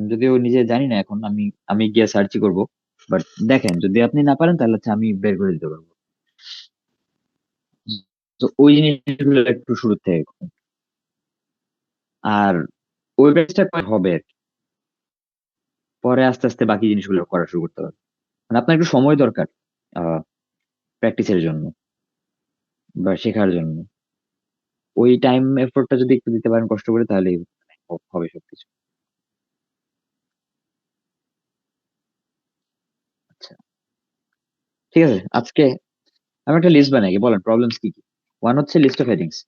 আমি যদিও নিজে জানি না এখন, আমি আমি গিয়ে সার্চ করব। বাট দেখেন, যদি আপনি না পারেন তাহলে হচ্ছে আমি বের করে দিতে পারবো। তো ওই জিনিসগুলো একটু শুরু থেকে করুন। আর ওই ব্যাচটা হবে আর কি। পরে আস্তে আস্তে বাকি জিনিসগুলো করা শুরু করতে হবে। মানে আপনার একটু সময় দরকার আহ প্র্যাকটিসের জন্য বা শেখার জন্য। ওই টাইম এফোর্টটা যদি একটু দিতে পারেন কষ্ট করে, তাহলেই হবে সবকিছু। আচ্ছা, ঠিক আছে। আজকে আমি একটা লিস্ট বানাই, বলেন প্রবলেমস কি কি। ওয়ান হচ্ছে লিস্ট অফ হেডিংস,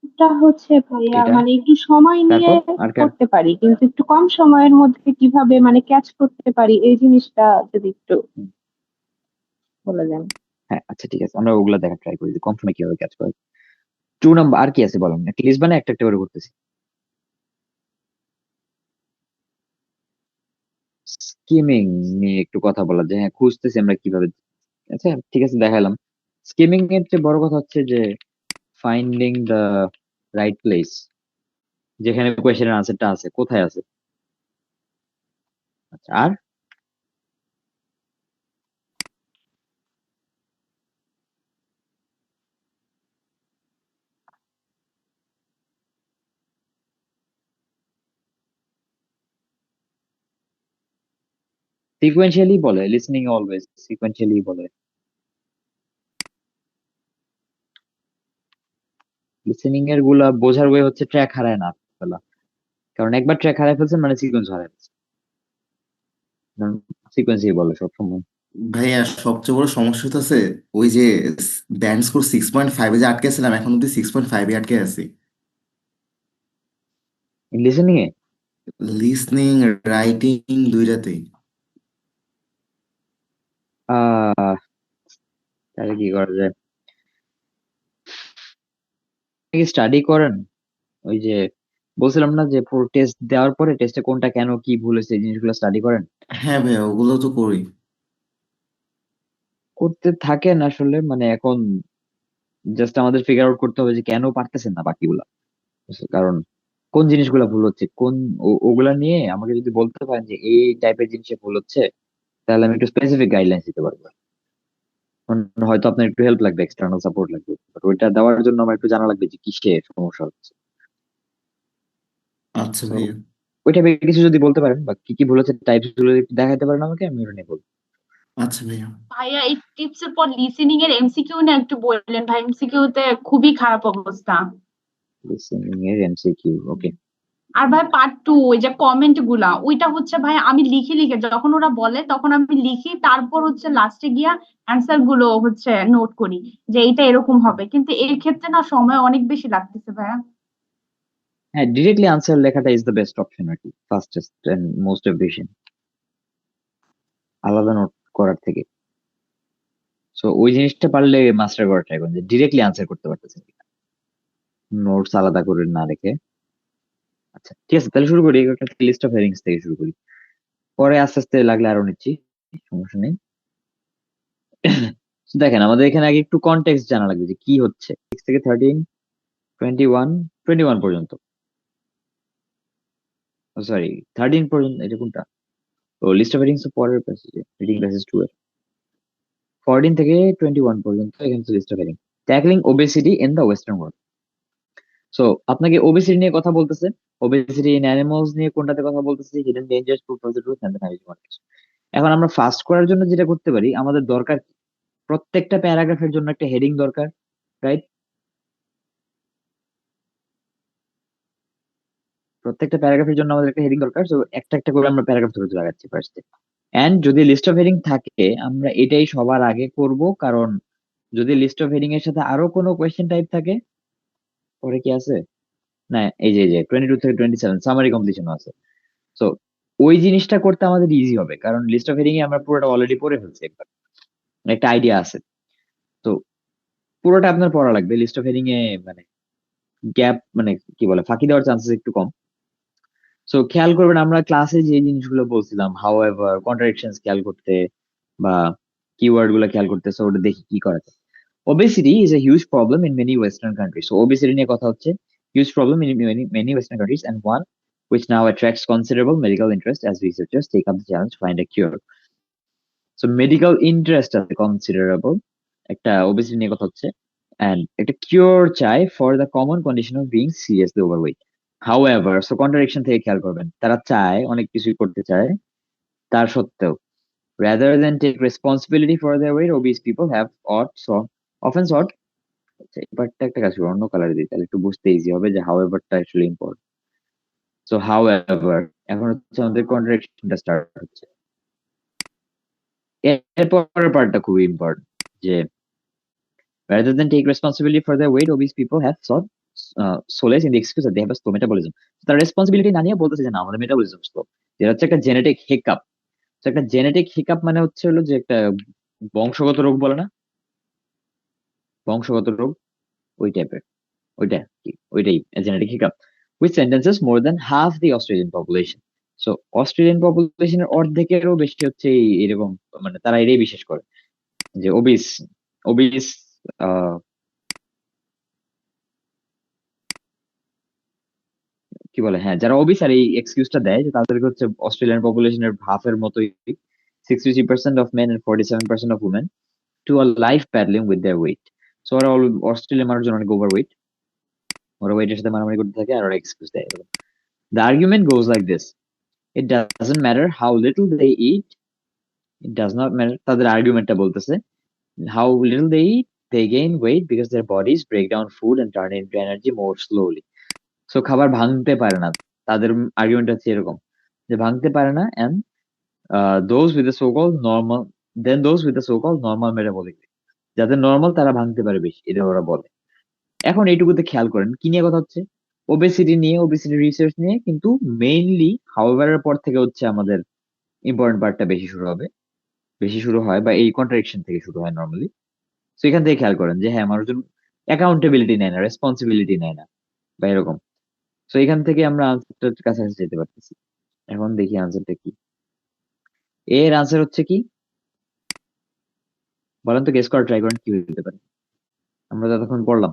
এটা হচ্ছে ভাইয়া এটা। মানে একটু সময় নিয়ে তারপর আর কার। করতে পারি, কিন্তু একটু কম সময়ের মধ্যে কিভাবে মানে ক্যাচ করতে পারি এই জিনিসটা যদি একটু হুম, বলে দেন। হ্যাঁ আচ্ছা ঠিক আছে, আমরা ওগুলা দেখা ট্রাই করি যে কম সময় কিভাবে কাজ করে। টু নাম্বার আর কি আছে বলেন, একটা লিস্ট বানাই, একটা একটা করে করতেছি। স্কিমিং নিয়ে একটু কথা বলা যায়, হ্যাঁ খুঁজতেছি আমরা কিভাবে। আচ্ছা ঠিক আছে, দেখালাম। স্কিমিং এর চেয়ে বড় কথা হচ্ছে যে ফাইন্ডিং দ্য রাইট প্লেস, যেখানে কোয়েশ্চেনের আনসারটা আছে কোথায় আছে। আচ্ছা, আর সিকুয়েন্সিয়ালি বলে, লিসনিং অলওয়েজ সিকুয়েন্সিয়ালি বলে। লিসেনিং এর গুলা বোঝার ওয়ে হচ্ছে ট্র্যাক হারায় না ফেলা। কারণ একবার ট্র্যাক হারায় ফেলছেন মানে সিকোয়েন্স হারায় ফেলছেন। সিকোয়েন্সই বলে সবসময়। ভাইয়া সবচেয়ে বড় সমস্যা হচ্ছে ওই যে ব্যান্ড স্কোর 6.5 যে আটকে ছিলাম, এখন অব্দি 6.5 আটকে আছি। লিসেনিং এ লিসনিং, রাইটিং দুইটাতেই। আহ তাহলে কি করা যায়? স্টাডি করেন ওই যে, বলছিলাম না যে পুরো টেস্ট দেওয়ার পরে টেস্টে কোনটা কেন কি ভুল হয়েছে এই জিনিসগুলো স্টাডি করেন। হ্যাঁ ভাইয়া, ওগুলো তো করি। করতে থাকেন আসলে, মানে এখন জাস্ট আমাদের ফিগার আউট করতে হবে যে কেন পারতেছেন না বাকিগুলা। কারণ কোন জিনিসগুলা ভুল হচ্ছে, কোন ওগুলা নিয়ে আমাকে যদি বলতে পারেন যে এই টাইপের জিনিসে ভুল হচ্ছে, তাহলে আমি একটু স্পেসিফিক গাইডলাইন্স দিতে পারবো। হয়তো আপনার একটু হেল্প লাগবে, এক্সটার্নাল সাপোর্ট লাগবে, বাট ওইটা দেওয়ার জন্য আমার একটু জানা লাগবে যে কিসে সমস্যা হচ্ছে। আচ্ছা তো ভাইয়া। ওইটা কিছু যদি বলতে পারেন বা কি কি ভুল হচ্ছে টাইপস গুলো একটু দেখাতে পারেন আমাকে, আমি ওটা নিয়ে বলবো। আচ্ছা ভাইয়া। ভাইয়া এই টিপস এর পর লিসেনিং এর এমসিকিউ না একটু বললেন ভাই, এমসিকিউ তে খুবই খারাপ অবস্থা। লিসেনিং এর এমসিকিউ, ওকে। আর ভাই পার্ট 2 ওই যে কমেন্ট গুলা ওইটা হচ্ছে ভাই আমি লিখে লিখে যখন ওরা বলে তখন আমি লিখি, তারপর হচ্ছে লাস্টে গিয়া অ্যান্সার গুলো হচ্ছে নোট করি যে এইটা এরকম হবে, কিন্তু এর ক্ষেত্রে না সময় অনেক বেশি লাগতেছে ভাইয়া। হ্যাঁ, ডিরেক্টলি আনসার লেখাটা ইজ দ্য বেস্ট অপশন আর কি, ফাস্টেস্ট এন্ড মোস্ট এফিশিয়েন্ট, আলাদা নোট করার থেকে। সো ওই জিনিসটা পারলে মাস্টার করা ট্রাই করুন, যে ডিরেক্টলি আনসার করতে পারতেছেন কিনা, নোটস আলাদা করে না রেখে। আচ্ছা ঠিক আছে, তাহলে শুরু করি একটা লিস্ট অফ হেডিংস থেকে শুরু করি। পরে আস্তে আস্তে লাগলে আরো নিচ্ছি, সমস্যা নেই। দেখেন, আমাদের এখানে আগে একটু কনটেক্সট জানা লাগবে যে কি হচ্ছে। 6 থেকে 13, 21, 21 পর্যন্ত, সরি 13 পর্যন্ত, এটা কোনটা? ও লিস্ট অফ হেডিংস পরের প্যাসেজে, রিডিং প্যাসেজ 2 এর 14 থেকে 21 পর্যন্ত এখানে list of heading. Tackling obesity in the western world. So আপনাকে ওবেসিটি নিয়ে কথা বলতেছে, ওবেসিটি ইন অ্যানিমালস নিয়ে কোনটাতে কথা বলতেছে, hidden dangers, proposal rules and then. এখন আমরা ফাস্ট করার জন্য যেটা করতে পারি, আমাদের দরকার কি? প্রত্যেকটা প্যারাগ্রাফের জন্য একটা হেডিং দরকার, রাইট? প্রত্যেকটা প্যারাগ্রাফের জন্য আমাদের একটা হেডিং দরকার, তো একটা একটা করে আমরা প্যারাগ্রাফ ধরে ধরে লাগাচ্ছি ফার্স্টে। এন্ড যদি লিস্ট অফ হেডিং থাকে, আমরা এটাই সবার আগে করব। কারণ যদি লিস্ট অফ হেডিং এর সাথে আরো কোনো কোয়েশ্চেন টাইপ থাকে, পরে কি আছে, না এই যে 22 থেকে 27 সামারি কমপ্লিশন আছে। তো ওই জিনিসটা করতে আমাদের ইজি হবে, কারণ লিস্ট অফ হেডিং এ আমরা পুরোটা অলরেডি পড়ে ফেলছি একবার, একটা আইডিয়া আছে। তো পুরোটা আপনার পড়া লাগবে লিস্ট অফ হেডিং এ, মানে গ্যাপ, মানে কি বলে, ফাঁকি দেওয়ার চান্সেস একটু কম। সো খেয়াল করবেন, আমরা ক্লাসে যে জিনিসগুলো বলছিলাম, হাউ এভার, কন্ট্রাডিকশনস খেয়াল করতে বা কিওয়ার্ড গুলো খেয়াল করতে, সো ওটা দেখি কি করা যায়। Obesity is a huge problem in many western countries. So obesity নিয়ে কথা হচ্ছে, huge problem in many western countries, and one which now attracts considerable medical interest as researchers take up the challenge to find a cure. So medical interest আছে considerable, একটা obesity নিয়ে কথা হচ্ছে, and একটা cure চাই for the common condition of being seriously overweight. However, so contradiction থেকে খেয়াল করবেন, তারা চায়, অনেক কিছুই করতে চায়, তার সত্ত্বেও rather than take responsibility for their weight, obese people have often sought, আচ্ছা এবারটা একটা কাজ করবো, অন্য কালার দিই তাহলে একটু বুঝতে ইজি হবে যে হাউএভারটা অ্যাকচুয়ালি ইম্পর্টেন্ট। সো হাউএভার, এখন হচ্ছে আমাদের কন্ট্রাডিকশনটা স্টার্ট হচ্ছে। এরপরের পার্টটা খুবই ইম্পর্টেন্ট, যে rather than take responsibility for their weight, obese people have sought solace in the excuse that they have a slow metabolism. তারা রেসপন্সিবিলিটি না নিয়ে বলতেছে যে না আমাদের মেটাবলিজম স্লো, যেটা হচ্ছে একটা জেনেটিক হিকআপ। তো একটা জেনেটিক হিকআপ মানে হচ্ছে হলো যে একটা বংশগত রোগ বলে না, বংশগত রোগ, ওই টাইপের, ওইটা কি ওইটাই genetic hiccup, which sentences more than half the Australian population. So Australian পপুলেশনের অর্ধেকেরও বেশি হচ্ছে এরকম, মানে তারা এটাই বিশ্বাস করে যে ওবিস ওবিস কি বলে, হ্যাঁ যারা ওবিস আর এই এক্সকিউজটা দেয় যে তাদেরকে হচ্ছে অস্ট্রেলিয়ান পপুলেশনের হাফের মতোই, 63% of men and 47% of women to a life battling with their weight. So ওরা অস্ট্রেলিয়ার মানুষজন অনেক ওভারওয়েট, ওরা ওয়েটের সাথে মারামারি করতে থাকে আর ওরা এক্সকিউজ দেয়। The argument goes like this: it doesn't matter how little they eat, it does not matter, তাদের আর্গুমেন্টটা বলতেছে how little they eat, they gain weight because their bodies break down food and turn it into energy more slowly. So খাবার ভাঙতে পারে না, তাদের argument হচ্ছে এরকম যে ভাঙতে পারে না, and those with the so-called normal, then those with the so-called normal metabolic rate, যাদের নর্মাল তারা ভাঙতে পারে বেশি, এটা ওরা বলে। এখন এইটুকুতে খেয়াল করেন কি নিয়ে কথা হচ্ছে, ওবেসিটি নিয়ে, ওবেসিটি রিসার্চ নিয়ে, কিন্তু মেইনলি হাউএভারের পর থেকে হচ্ছে আমাদের ইম্পর্টেন্ট পার্টটা বেশি শুরু হয়, বা এই কন্ট্রাডিকশন থেকে শুরু হয় নর্মালি। তো এখান থেকে খেয়াল করেন যে হ্যাঁ মানুষজন অ্যাকাউন্টেবিলিটি নেয় না, রেসপন্সিবিলিটি নেয় না, বা এরকম। তো এখান থেকে আমরা আনসারটার কাছাকাছি যেতে পারতেছি। এখন দেখি আনসারটা কি, এর আনসার হচ্ছে কি বলেন তো, গেস করা ট্রাই করেন কি হতে পারে, আমরা যতক্ষণ পড়লাম।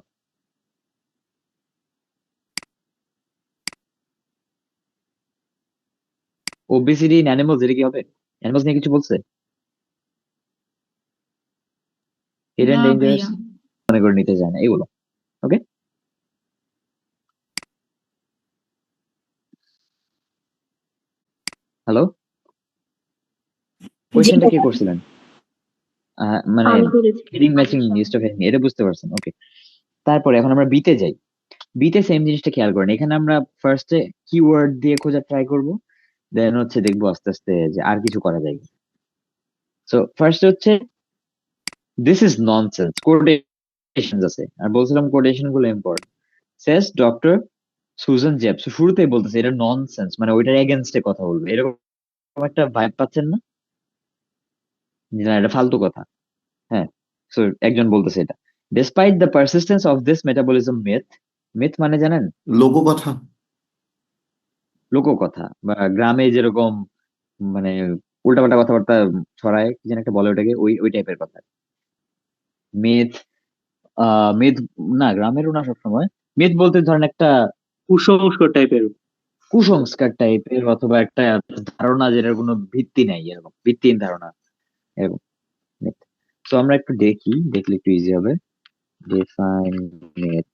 ওবেসিটি ইন অ্যানিমালস, এটা কি হবে? অ্যানিমালস নিয়ে কিছু বলছে? হিডেন না ডেঞ্জার্স ভাইয়া। মনে করে নিতে চায় না এগুলো। ওকে, হ্যালো, জি কোয়েশ্চেনটা কে ভাইয়া, করছিলেন? মানে আমি করেছি। Heading matching, list of heading, এটা বুঝতে পারছেন? ওকে, তারপরে এখন আমরা বিতে যাই। বিতে সেম জিনিসটা খেয়াল করেন, এখানে আমরা ফার্স্টে কিওয়ার্ড দিয়ে খোঁজা ট্রাই করব, দেন হচ্ছে দেখবো আস্তে আস্তে যে আর কিছু করা যায়। সো ফার্স্ট হচ্ছে দিস ইজ ননসেন্স, কোটেশন আছে, আর বলছিলাম কোটেশন গুলো ইম্পর্টেন্ট। সেস ডক্টর সুজান জেবস, শুরুতেই বলতেছে এটা ননসেন্স, মানে ওইটার এগেনস্টে কথা বলবে, এরকম একটা ভাইব পাচ্ছেন না, যে না এটা ফালতু কথা। হ্যাঁ, সো একজন বলতেছে এটা, despite the persistence of this metabolism myth, myth মানে জানেন? লোককথা। লোককথা, বা গ্রামে যেরকম মানে উল্টাপাল্টা কথাবার্তা ছড়ায়, কি যেন একটা বলে ওটাকে, ওই ওই টাইপের কথা। মিথ, মিথ না গ্রামেরও না সবসময়, মিথ বলতে ধরেন একটা কুসংস্কার টাইপের। কুসংস্কার টাইপের, অথবা একটা ধারণা যেটার কোনো ভিত্তি নাই, এরকম ভিত্তিহীন ধারণা, এরকম মিথ। তো আমরা একটু দেখি, দেখলে একটু ইজি হবে। Define myth.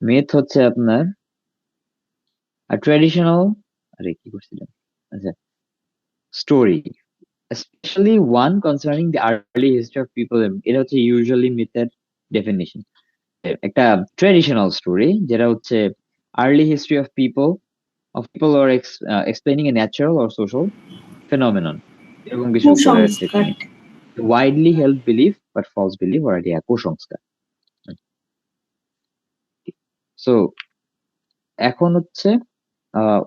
মিথ হচ্ছে আপনার ট্রেডিশনাল, আরে কি করছিলাম, আচ্ছা, story, especially one concerning the early history of people, এটা হচ্ছে ইউজুয়ালি মিথের ডেফিনিশন, একটা ট্রেডিশনাল স্টোরি যেটা হচ্ছে early history of people or explaining a natural or social phenomenon, এরকম কিছু করে হচ্ছে কুসংস্কার। widely held belief but false belief or idea, কুসংস্কার। সো এখন হচ্ছে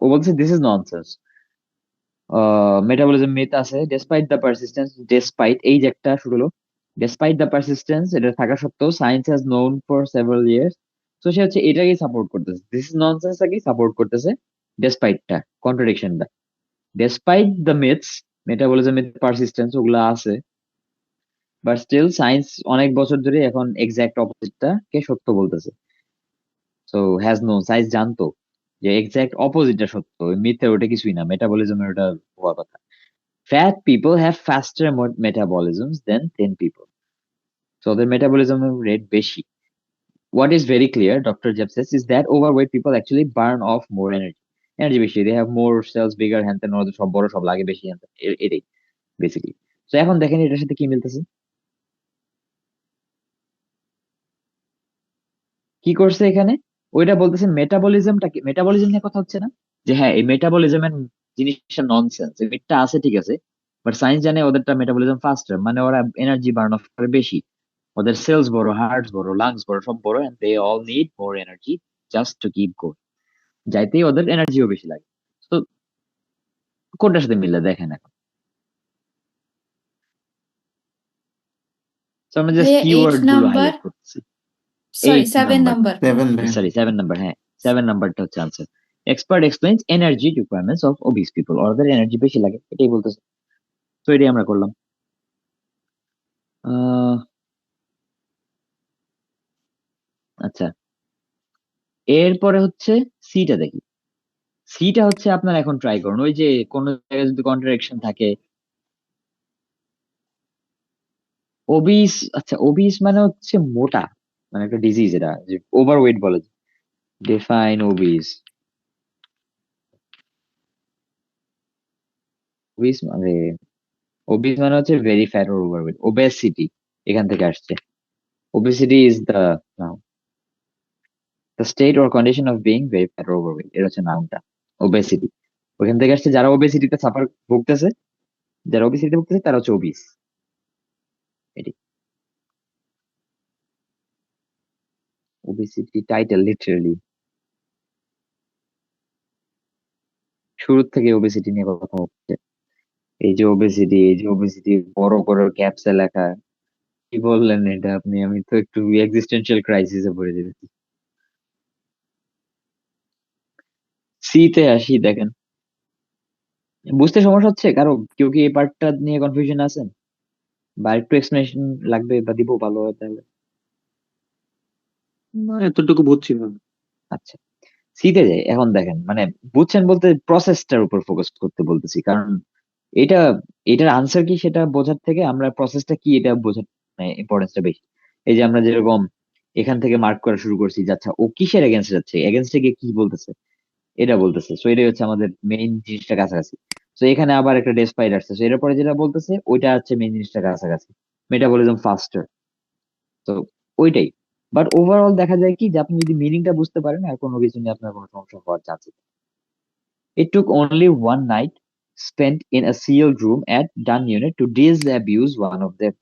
ও বলছে this is nonsense, metabolism myth আছে, ডেসপাইট দ্য পারসিস্টেন্স, ডেসপাইট এই যে একটা শুরু হলো, ডেসপাইট দ্য পারসিস্টেন্স, এটা থাকা সত্ত্বেও science has known for several years. তো সে হচ্ছে এটাকেই সাপোর্ট করতেছে, দিস ইজ ননসেন্সটাকেই সাপোর্ট করতেছে, ডেসপাইটটা, কন্ট্রাডিকশনটা। Despite the myths, metabolism myth, persistence ওগুলা আছে, বাট স্টিল সায়েন্স অনেক বছর ধরে এখন এক্সাক্ট অপোজিটটা কে সত্য বলতেছে। সো হ্যাজ নো সাইজ জানতো যে এক্সাক্ট অপোজিটটা সত্য, ওই মিথ্যে ওটা কিছুই না, মেটাবলিজমের ওটা হওয়া কথা। Fat people have faster metabolisms than thin people, so ওদের মেটাবলিজমের রেট বেশি। What is very clear, Dr. Jeb says, is that overweight people actually burn off more energy. Energy বেশি, they have more cells, bigger হ্যান ত্যান, ওদের সব বড়, সব লাগে বেশি হ্যান ত্যান, এটাই বেসিক্যালি। তো এখন দেখেন এটার সাথে কি মিলতেছে, কি করছে এখানে। ওইটা বলতেছে মেটাবলিজমটা কি, মেটাবলিজম নিয়ে কথা হচ্ছে না, যে হ্যাঁ এই মেটাবলিজমের জিনিসটা ননসেন্স, এটা আছে ঠিক আছে, বাট সায়েন্স জানে ওদেরটা মেটাবলিজম ফাস্টার, মানে ওরা এনার্জি বার্ন অফ করে বেশি, ওদের সেলস বড়, হার্টস বড়, লাংস বড়, সব বড়, and they all need more energy just to keep going, যাইতেই ওদের এনার্জিও বেশি লাগে। তো কোনটার সাথে মিললে দেখেন এখন। তো আমরা জাস্ট ভাইয়া কিওয়ার্ড গুলো হাইলাইট করতেছি। Sorry 8 7 number, number. 7 ভাই। সরি 7 নাম্বার, হ্যাঁ 7 নাম্বারটা হচ্ছে answer. Expert explains energy requirements of ওবিস people, ওদের এনার্জি বেশি লাগে, এটাই বলতেছে। তো এটাই আমরা করলাম। আহ, আচ্ছা, এরপরে হচ্ছে সিটা দেখি। সিটা হচ্ছে আপনার এখন ট্রাই করুন, ওই যে কোন জায়গায় যদি কন্ট্রাডিকশন থাকে। ওবিস, আচ্ছা ওবিস মানে হচ্ছে মোটা, মানে একটা ডিজিজ, এটা যে ওভারওয়েট বলে। ডিফাইন ওবিস। ওবিস মানে, ওবিস মানে হচ্ছে very fat or overweight, obesity এখান থেকে আসছে। Obesity is the state or condition of being very fat or overweight, এটা হচ্ছে নামটা ওবেসিটি। ওখান থেকে আসছে, যারা ওবেসিটিতে সাফার ভুগতেছে, যারা ওবেসিটিতে ভুগতেছে তারা হচ্ছে ওবিস। এটি ওবেসিটি টাইটেল লিটারালি, শুরু থেকে ওবেসিটি নিয়ে কথা হচ্ছে। এই যে ওবেসিটি, এই যে ওবেসিটি বড় করে ক্যাপসে লেখা, কি বললেন এটা আপনি, আমি তো একটু এক্সিস্টেন্সিয়াল ক্রাইসিসে পড়ে যেতেছি। সিতে আসি, দেখেন বুঝতে সমস্যা হচ্ছে কারো, কেউ কি এই পার্টটা নিয়ে কনফিউশন আছেন, বা একটু এক্সপ্লেনেশন লাগবে বা দিব, ভালো হয় তাহলে। না এতটুকু বুঝছি না। আচ্ছা, সিতে যাই। এখন দেখেন মানে বুঝছেন বলতে প্রসেসটার উপর ফোকাস করতে বলতেছি, কারণ এটা, এটার আনসার কি সেটা বোঝার থেকে আমরা প্রসেসটা কি এটা বোঝার মানে ইম্পর্টেন্সটা বেশি। এই যে আমরা যেরকম এখান থেকে মার্ক করা শুরু করছি, যে আচ্ছা ও কিসের এগেনস্টে যাচ্ছে, এগেনস্টে গিয়ে কি বলতেছে, এটা বলতেছে। সো এটাই হচ্ছে আমাদের মেইন জিনিসটা কাছাকাছি। তো এখানে আবার একটা ডেসপাইট আসছে, সো এর পরে যেটা বলতেছে ওইটা হচ্ছে মেইন জিনিসটা কাছাকাছি, মেটাবলিজম ফাস্টার। তো ওইটাই। বাট ওভারঅল দেখা যায় কি, যে আপনি যদি মিনিংটা বুঝতে পারেন আর কোনো কিছু নিয়ে আপনার কোনো সমস্যা হওয়ার chance. It took only one night spent in a sealed room at Dunn Unit to disabuse one of their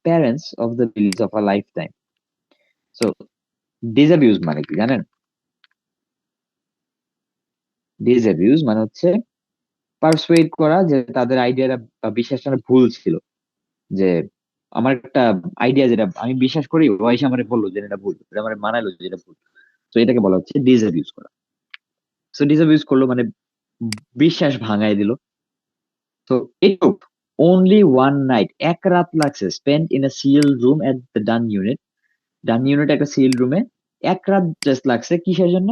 parents of the beliefs of a lifetime. So disabuse মানে কি জানেন? Disabuse মানে হচ্ছে পারসুয়েট করা, যে তাদের আইডিয়াটা বা বিশ্বাসটা ভুল ছিল। যে আমার একটা আইডিয়া যেটা আমি বিশ্বাস করি, ও এসে আমারে বললো যে এটা ভুল, এটা আমার মানাইলো যে এটা ভুল। তো এটাকে বলা হচ্ছে ডিসঅ্যাবিউজ করা। সো ডিসঅ্যাবিউজ করলো মানে বিশ্বাস ভাঙাই দিল। তো it took only one night, এক রাত লাগছে, spent in a sealed room at the Dunn Unit. Dunn Unit একটা sealed রুমে এক রাত জাস্ট লাগছে কিসের জন্য?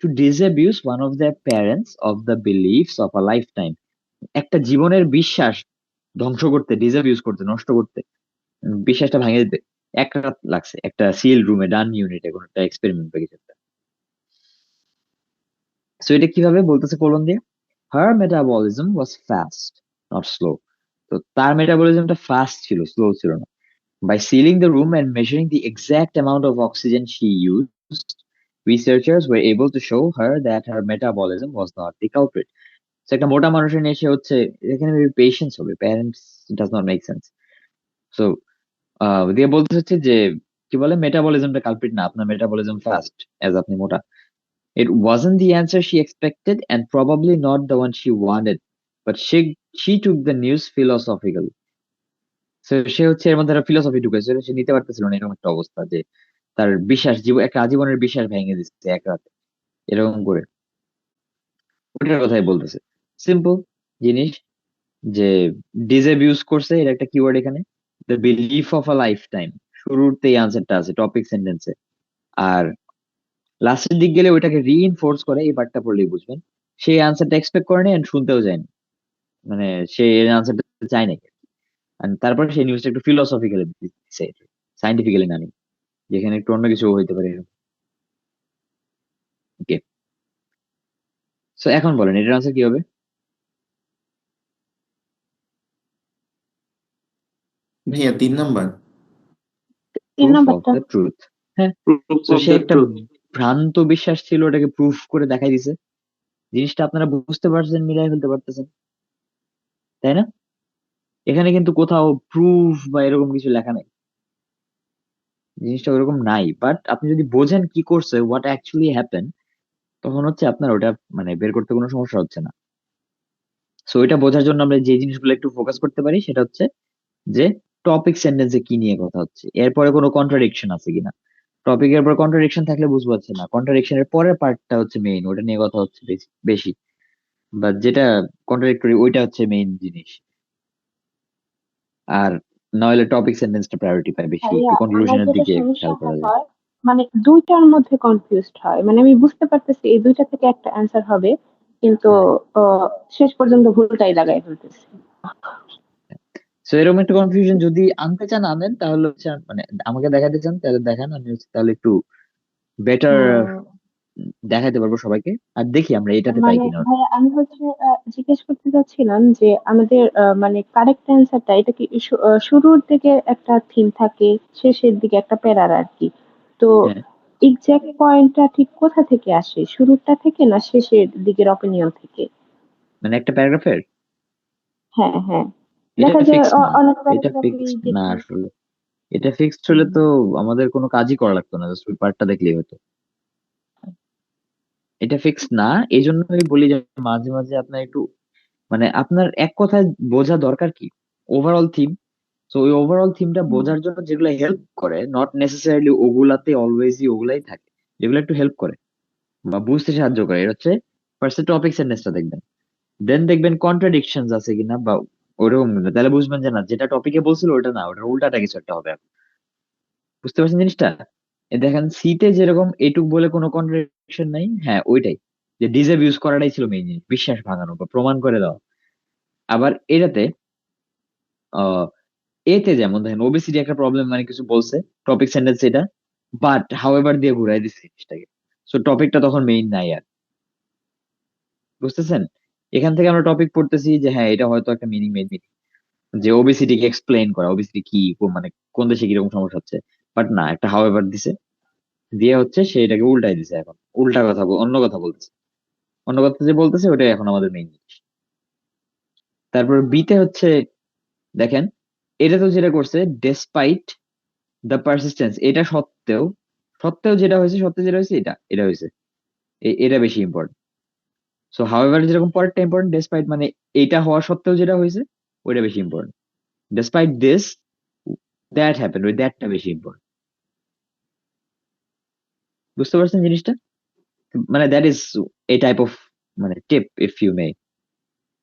To disabuse one of their parents of the beliefs of a lifetime. একটা জীবনের বিশ্বাস ধ্বংস করতে, ডিসঅ্যাবিউজ করতে, নষ্ট করতে, বিশ্বাসটা ভাঙিয়ে দিতে এক রাত লাগছে একটা সিল রুমে, ডান ইউনিটে, কোনো একটা এক্সপেরিমেন্ট বা কিছু একটা। সো এটা কিভাবে বলতেছে কোলন দিয়ে, her metabolism was fast not slow. তো তার মেটাবলিজমটা ফাস্ট ছিল, স্লো ছিল না। By sealing the room and measuring the exact amount of oxygen she used, researchers were able to show her that her metabolism was not the culprit. So একটা মোটা মানুষের নিয়ে সে হচ্ছে, এখানে পেশেন্স হবে, parents does not make sense. So দিয়ে বলতে হচ্ছে যে কি বলে, মেটাবলিজমটা কালপ্রিট না, আপনার মেটাবলিজম ফাস্ট এজ আপনি মোটা। It wasn't the answer she expected and probably not the one she wanted, but she took the news philosophically. So সে হচ্ছে এর মধ্যে একটা ফিলোসফি ঢুকেছে, সে নিতে পারতেছিল না এরকম একটা অবস্থা, যে তার বিশ্বাস, জীবন একটা আজীবনের বিশ্বাস ভেঙে দিচ্ছে এক রাতে, এরকম করে ওটার কথাই বলতেছে। সিম্পল জিনিস, যে ডিসঅ্যাবিউজ করছে, এটা একটা কিওয়ার্ড এখানে। The belief of a life time, শুরুতেই আনসারটা আছে টপিক সেন্টেন্সে। আর লাস্টের দিক গেলে ওইটাকে রিইনফোর্স করে, এই পার্টটা পড়লেই বুঝবেন। সেই আনসারটা এক্সপেক্ট করেনি and শুনতেও যায়নি, মানে সে আনসারটা চায় নাকি। And তারপরে সেই নিউজটা একটু ফিলোসফিক্যালি দিচ্ছে, সাইন্টিফিক্যালি না নিয়ে, যেখানে একটু অন্য কিছু হইতে পারে। ওকে, সো এখন বলেন এটার আনসার কি হবে? ভাইয়া 3 নাম্বার। 3 প্রুফ অফ নাম্বারটা। The truth. হ্যাঁ, প্রুফ তো অফ সে দ্য একটা ট্রুথ। ভ্রান্ত বিশ্বাস ছিল, ওটাকে প্রুফ করে দেখাই দিছে। জিনিসটা আপনারা বুঝতে পারছেন, মিলাই ফেলতে পারতেছেন, তাই না? এখানে কিন্তু কোথাও প্রুফ বা এরকম কিছু লেখা নাই, জিনিসটা ওরকম নাই। বাট আপনি যদি বোঝেন কি করছে, হোয়াট অ্যাকচুয়ালি হ্যাপেন, তখন হচ্ছে আপনার ওটা মানে বের করতে কোনো সমস্যা হচ্ছে না। সো এটা বোঝার জন্য আমরা যে জিনিসগুলো একটু ফোকাস করতে পারি সেটা হচ্ছে যে টপিক সেন্টেন্সে কি নিয়ে কথা হচ্ছে, এরপরে কোনো কন্ট্রাডিকশন আছে কিনা। টপিকের পর কন্ট্রাডিকশন থাকলে বুঝতে পারছে না, কন্ট্রাডিকশনের পরের পার্টটা হচ্ছে মেইন, ওটা নিয়ে কথা হচ্ছে বেশি বেশি, বা যেটা কন্ট্রাডিক্টরি ওইটা হচ্ছে মেইন জিনিস। আর নইলে টপিক সেন্টেন্সটা প্রায়োরিটি পায় বেশি, একটু ভাইয়া আমার কনক্লুশনের যেটা দিকে খেয়াল সমস্যাটা করা যায়। হয়, মানে দুইটার মধ্যে কনফিউজড হয়, মানে আমি বুঝতে পারতেছি এই দুইটা থেকে একটা অ্যান্সার হবে, কিন্তু হুম। শেষ পর্যন্ত ভুলটাই লাগাই ফেলতেছি। সো এরকম একটা কনফিউশন যদি আনতে চান আনেন, তাহলে হচ্ছে মানে আমাকে দেখাতে চান তাহলে দেখান, আমি হচ্ছে তাহলে একটু বেটার হ্যাঁ, দেখাতে পারবো সবাইকে। আর দেখি আমরা এটাতে পাই মানে কিনা। ভাইয়া আমি হচ্ছে জিজ্ঞেস করতে চাচ্ছিলাম যে আমাদের মানে কারেক্ট অ্যান্সারটা এটা কি শুরুর দিকে একটা থিম থাকে, শেষের দিকে একটা প্যারার আর কি, তো হ্যাঁ, এক্সাক্ট পয়েন্টটা ঠিক কোথা থেকে আসে, শুরুরটা থেকে না শেষের দিকের অপিনিয়ন থেকে? মানে একটা প্যারাগ্রাফের, হ্যাঁ হ্যাঁ, এটা দেখা যায় ফিক্সড না, অনেক এটা প্যারাগ্রাফে ফিক্সড না দেখি। আসলে। এটা ফিক্সড হলে হুম, তো আমাদের কোনো কাজই করা লাগতো না, জাস্ট ওই পার্টটা দেখলেই হতো। এটা ফিক্সড না, এই জন্য আমি বলি যে মাঝে মাঝে আপনার একটু মানে আপনার এক কথায় বোঝা দরকার কি ওভারঅল থিম। তো ওই ওভারঅল থিমটা হুম, বোঝার জন্য যেগুলো হেল্প করে, নট নেসেসারিলি ওগুলাতে অলওয়েজই ওগুলাই থাকে, যেগুলো একটু হেল্প করে বা বুঝতে সাহায্য করে, এটা হচ্ছে ফার্স্ট টপিক সেন্টেন্সটা দেখবেন, দেন দেখবেন কন্ট্রাডিকশনস আছে কিনা বা ওরকম, তাহলে বুঝবেন যে না, যেটা টপিকে বলছিল ওটা না, ওটার উল্টাটা কিছু একটা হবে। বুঝতে পারছেন জিনিসটা? দেখেন সিতে যেরকম এটুক বলে কোনো কন্ট্রাডিকশন নাই, হ্যাঁ ওইটাই, যে ডিজেব ইউজ করাটাই ছিল মেইন জিনিস, বিশ্বাস ভাঙানো বা প্রমাণ করে দেওয়া। আবার এটাতে আহ এতে যেমন দেখেন ওবেসিটি একটা প্রবলেম, মানে কিছু বলছে, টপিক সেন্টেন্স এটা, বাট হাউএভার দিয়ে ঘুরাই দিচ্ছে জিনিসটাকে। সো টপিকটা তখন মেইন নাই আর। বুঝতেছেন? এখান থেকে আমরা টপিক পড়তেছি যে হ্যাঁ এটা হয়তো একটা মিনিং, মেইন মিনিং, যে ওবেসিটি কে এক্সপ্লেইন করা, ওবেসিটি কি, মানে কোন দেশে কিরকম সমস্যা হচ্ছে। বাট না, একটা হাউএভার দিছে, দিয়ে হচ্ছে সে এটাকে উল্টাই দিছে, এখন উল্টা কথা অন্য কথা বলতেছে, অন্য কথা যে বলতেছে ওটাই এখন আমাদের মেইন জিনিস। তারপর বিতে হচ্ছে দেখেন, এটা তো যেটা করছে ডেসপাইট দ্য পারসিস্টেন্স, এটা সত্ত্বেও, সত্ত্বেও যেটা হয়েছে, সত্ত্বেও যেটা হয়েছে এটা এটা হয়েছে, এটা বেশি ইম্পর্টেন্ট। সো হাউএভার যেরকম পরেরটা ইম্পর্টেন্ট, ডেসপাইট মানে এটা হওয়া সত্ত্বেও যেটা হয়েছে ওইটা বেশি important. Despite this that happen, ওই দ্যাটটা বেশি ইম্পর্টেন্ট। বুঝতে পারছেন জিনিসটা? মানে that is a type of মানে টিপ ইফ ইউ মে,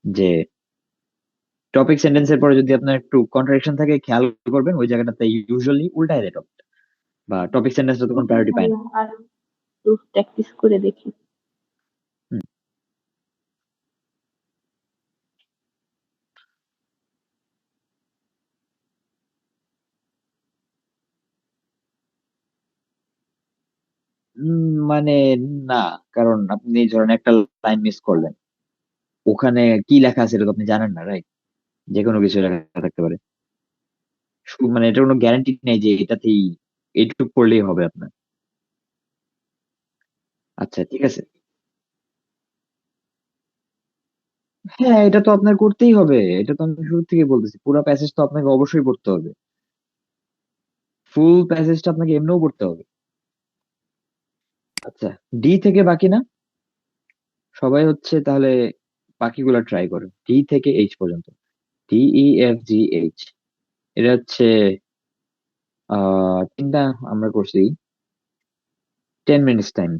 যে টপিক সেন্টেন্সের পরে যদি আপনার একটু কন্ট্রাডিকশন থাকে খেয়াল করবেন, ওই জায়গাটাতে ইউজুয়ালি উল্টায় দেয় টপিক, বা টপিক সেন্টেন্সটা তখন দেখি প্রায়োরিটি পায় না। ভাইয়া আর একটু প্র্যাকটিস করে দেখি। হুম। মানে না, কারণ আপনি ধরেন একটা লাইন মিস করলেন, ওখানে কি লেখা আছে এটা তো আপনি জানেন না, রাইট? যে কোনো কিছু লেখা থাকতে পারে, মানে এটা কোনো গ্যারান্টি নেই যে এটাতেই এইটুকু পড়লেই হবে আপনার। আচ্ছা ঠিক আছে, হ্যাঁ এটা তো আপনার করতেই হবে, এটা তো আমি শুরু থেকে বলতেছি, পুরো প্যাসেজ তো আপনাকে অবশ্যই পড়তে হবে, ফুল প্যাসেজটা আপনাকে এমনিও পড়তে হবে। আচ্ছা, ডি থেকে বাকি না, সবাই হচ্ছে তাহলে বাকিগুলো ট্রাই করো, ডি থেকে এইচ পর্যন্ত, DEFGH, এটা হচ্ছে তিনটা আমরা করছি, 10 মিনিটস টাইম।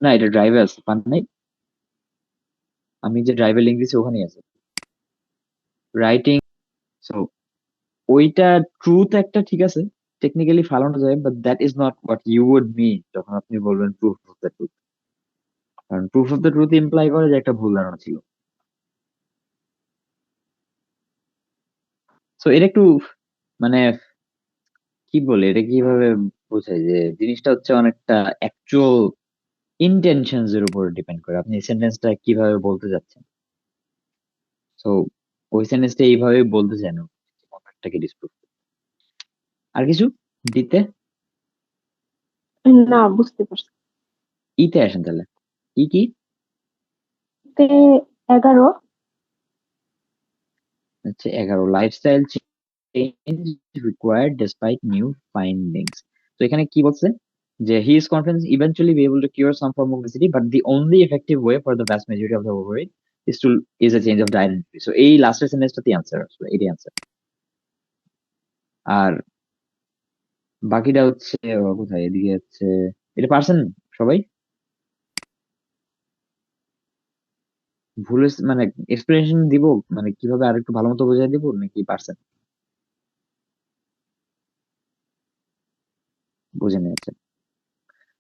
না, এটা ড্রাইভে আছে, পান নাই? আমি যে ড্রাইভের লিঙ্ক দিছি ওখানেই আছে রাইটিং। সো ওইটা ট্রুথ একটা, ঠিক আছে, টেকনিক্যালি ফালানো যায়, but that is not what you would mean যখন আপনি বলবেন প্রুফ অফ দ্য ট্রুথ। কারণ proof of the truth imply করে যে একটা ভুল ধারণা ছিল। সো এটা একটু মানে কি বলে, এটা কিভাবে বোঝায় যে জিনিসটা হচ্ছে অনেকটা অ্যাকচুয়াল ইন্টেনশনস এর উপর ডিপেন্ড করে আপনি সেন্টেন্সটা কিভাবে বলতে যাচ্ছেন। সো ওই সেন্টেন্সটা এইভাবে বলতে চান কন্ট্রাক্টটাকে ডিসপ্রুভ। আর কিছু দিতে না, বুঝতে পারছি। ইতে আসেন তাহলে। ই কি? তে 11। হচ্ছে 11, lifestyle change required despite new findings. তো এখানে কি বলছে যে he is confident eventually be able to cure some form of obesity but the only effective way for the vast majority of the overweight is a change of diet. So এই লাস্টের সেন্টেন্সটাতে answer আসলে, এটাই answer. আর বাকিটা হচ্ছে কোথায়, এদিকে হচ্ছে এটা পারছেন সবাই? ভুল মানে এক্সপ্লেনেশন দিব, মানে কিভাবে আর একটু ভালো মতো বোঝাই দিব নাকি পারছেন? বুঝে নিয়েছেন?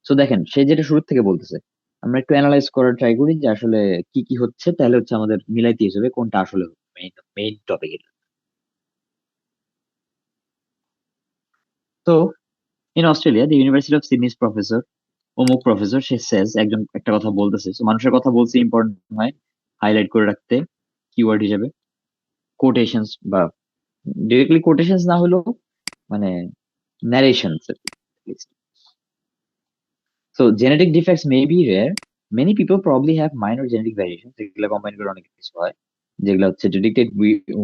সো দেখেন সে যেটা শুরু থেকে বলতেছে, আমরা একটু অ্যানালাইজ করার ট্রাই করি যে আসলে কি কি হচ্ছে, তাহলে হচ্ছে আমাদের মিলাইতে হিসেবে কোনটা আসলে মেইন মেইন টপিক। তো in Australia the university of Sydney's professor, অমুক প্রফেসর, সে সেজ, একজন একটা কথা বলতেছে, তো মানুষের কথা বলছে ইম্পর্টেন্ট হয় হাইলাইট করে রাখতে কিওয়ার্ড হিসেবে, কোটেশনস বা ডিরেক্টলি কোটেশনস না হলেও মানে narrations. So genetic defects may be rare. Many people probably have minor genetic variations যেগুলো কম্বাইন করে অনেক কিছু হয়, যেগুলো হচ্ছে to dictate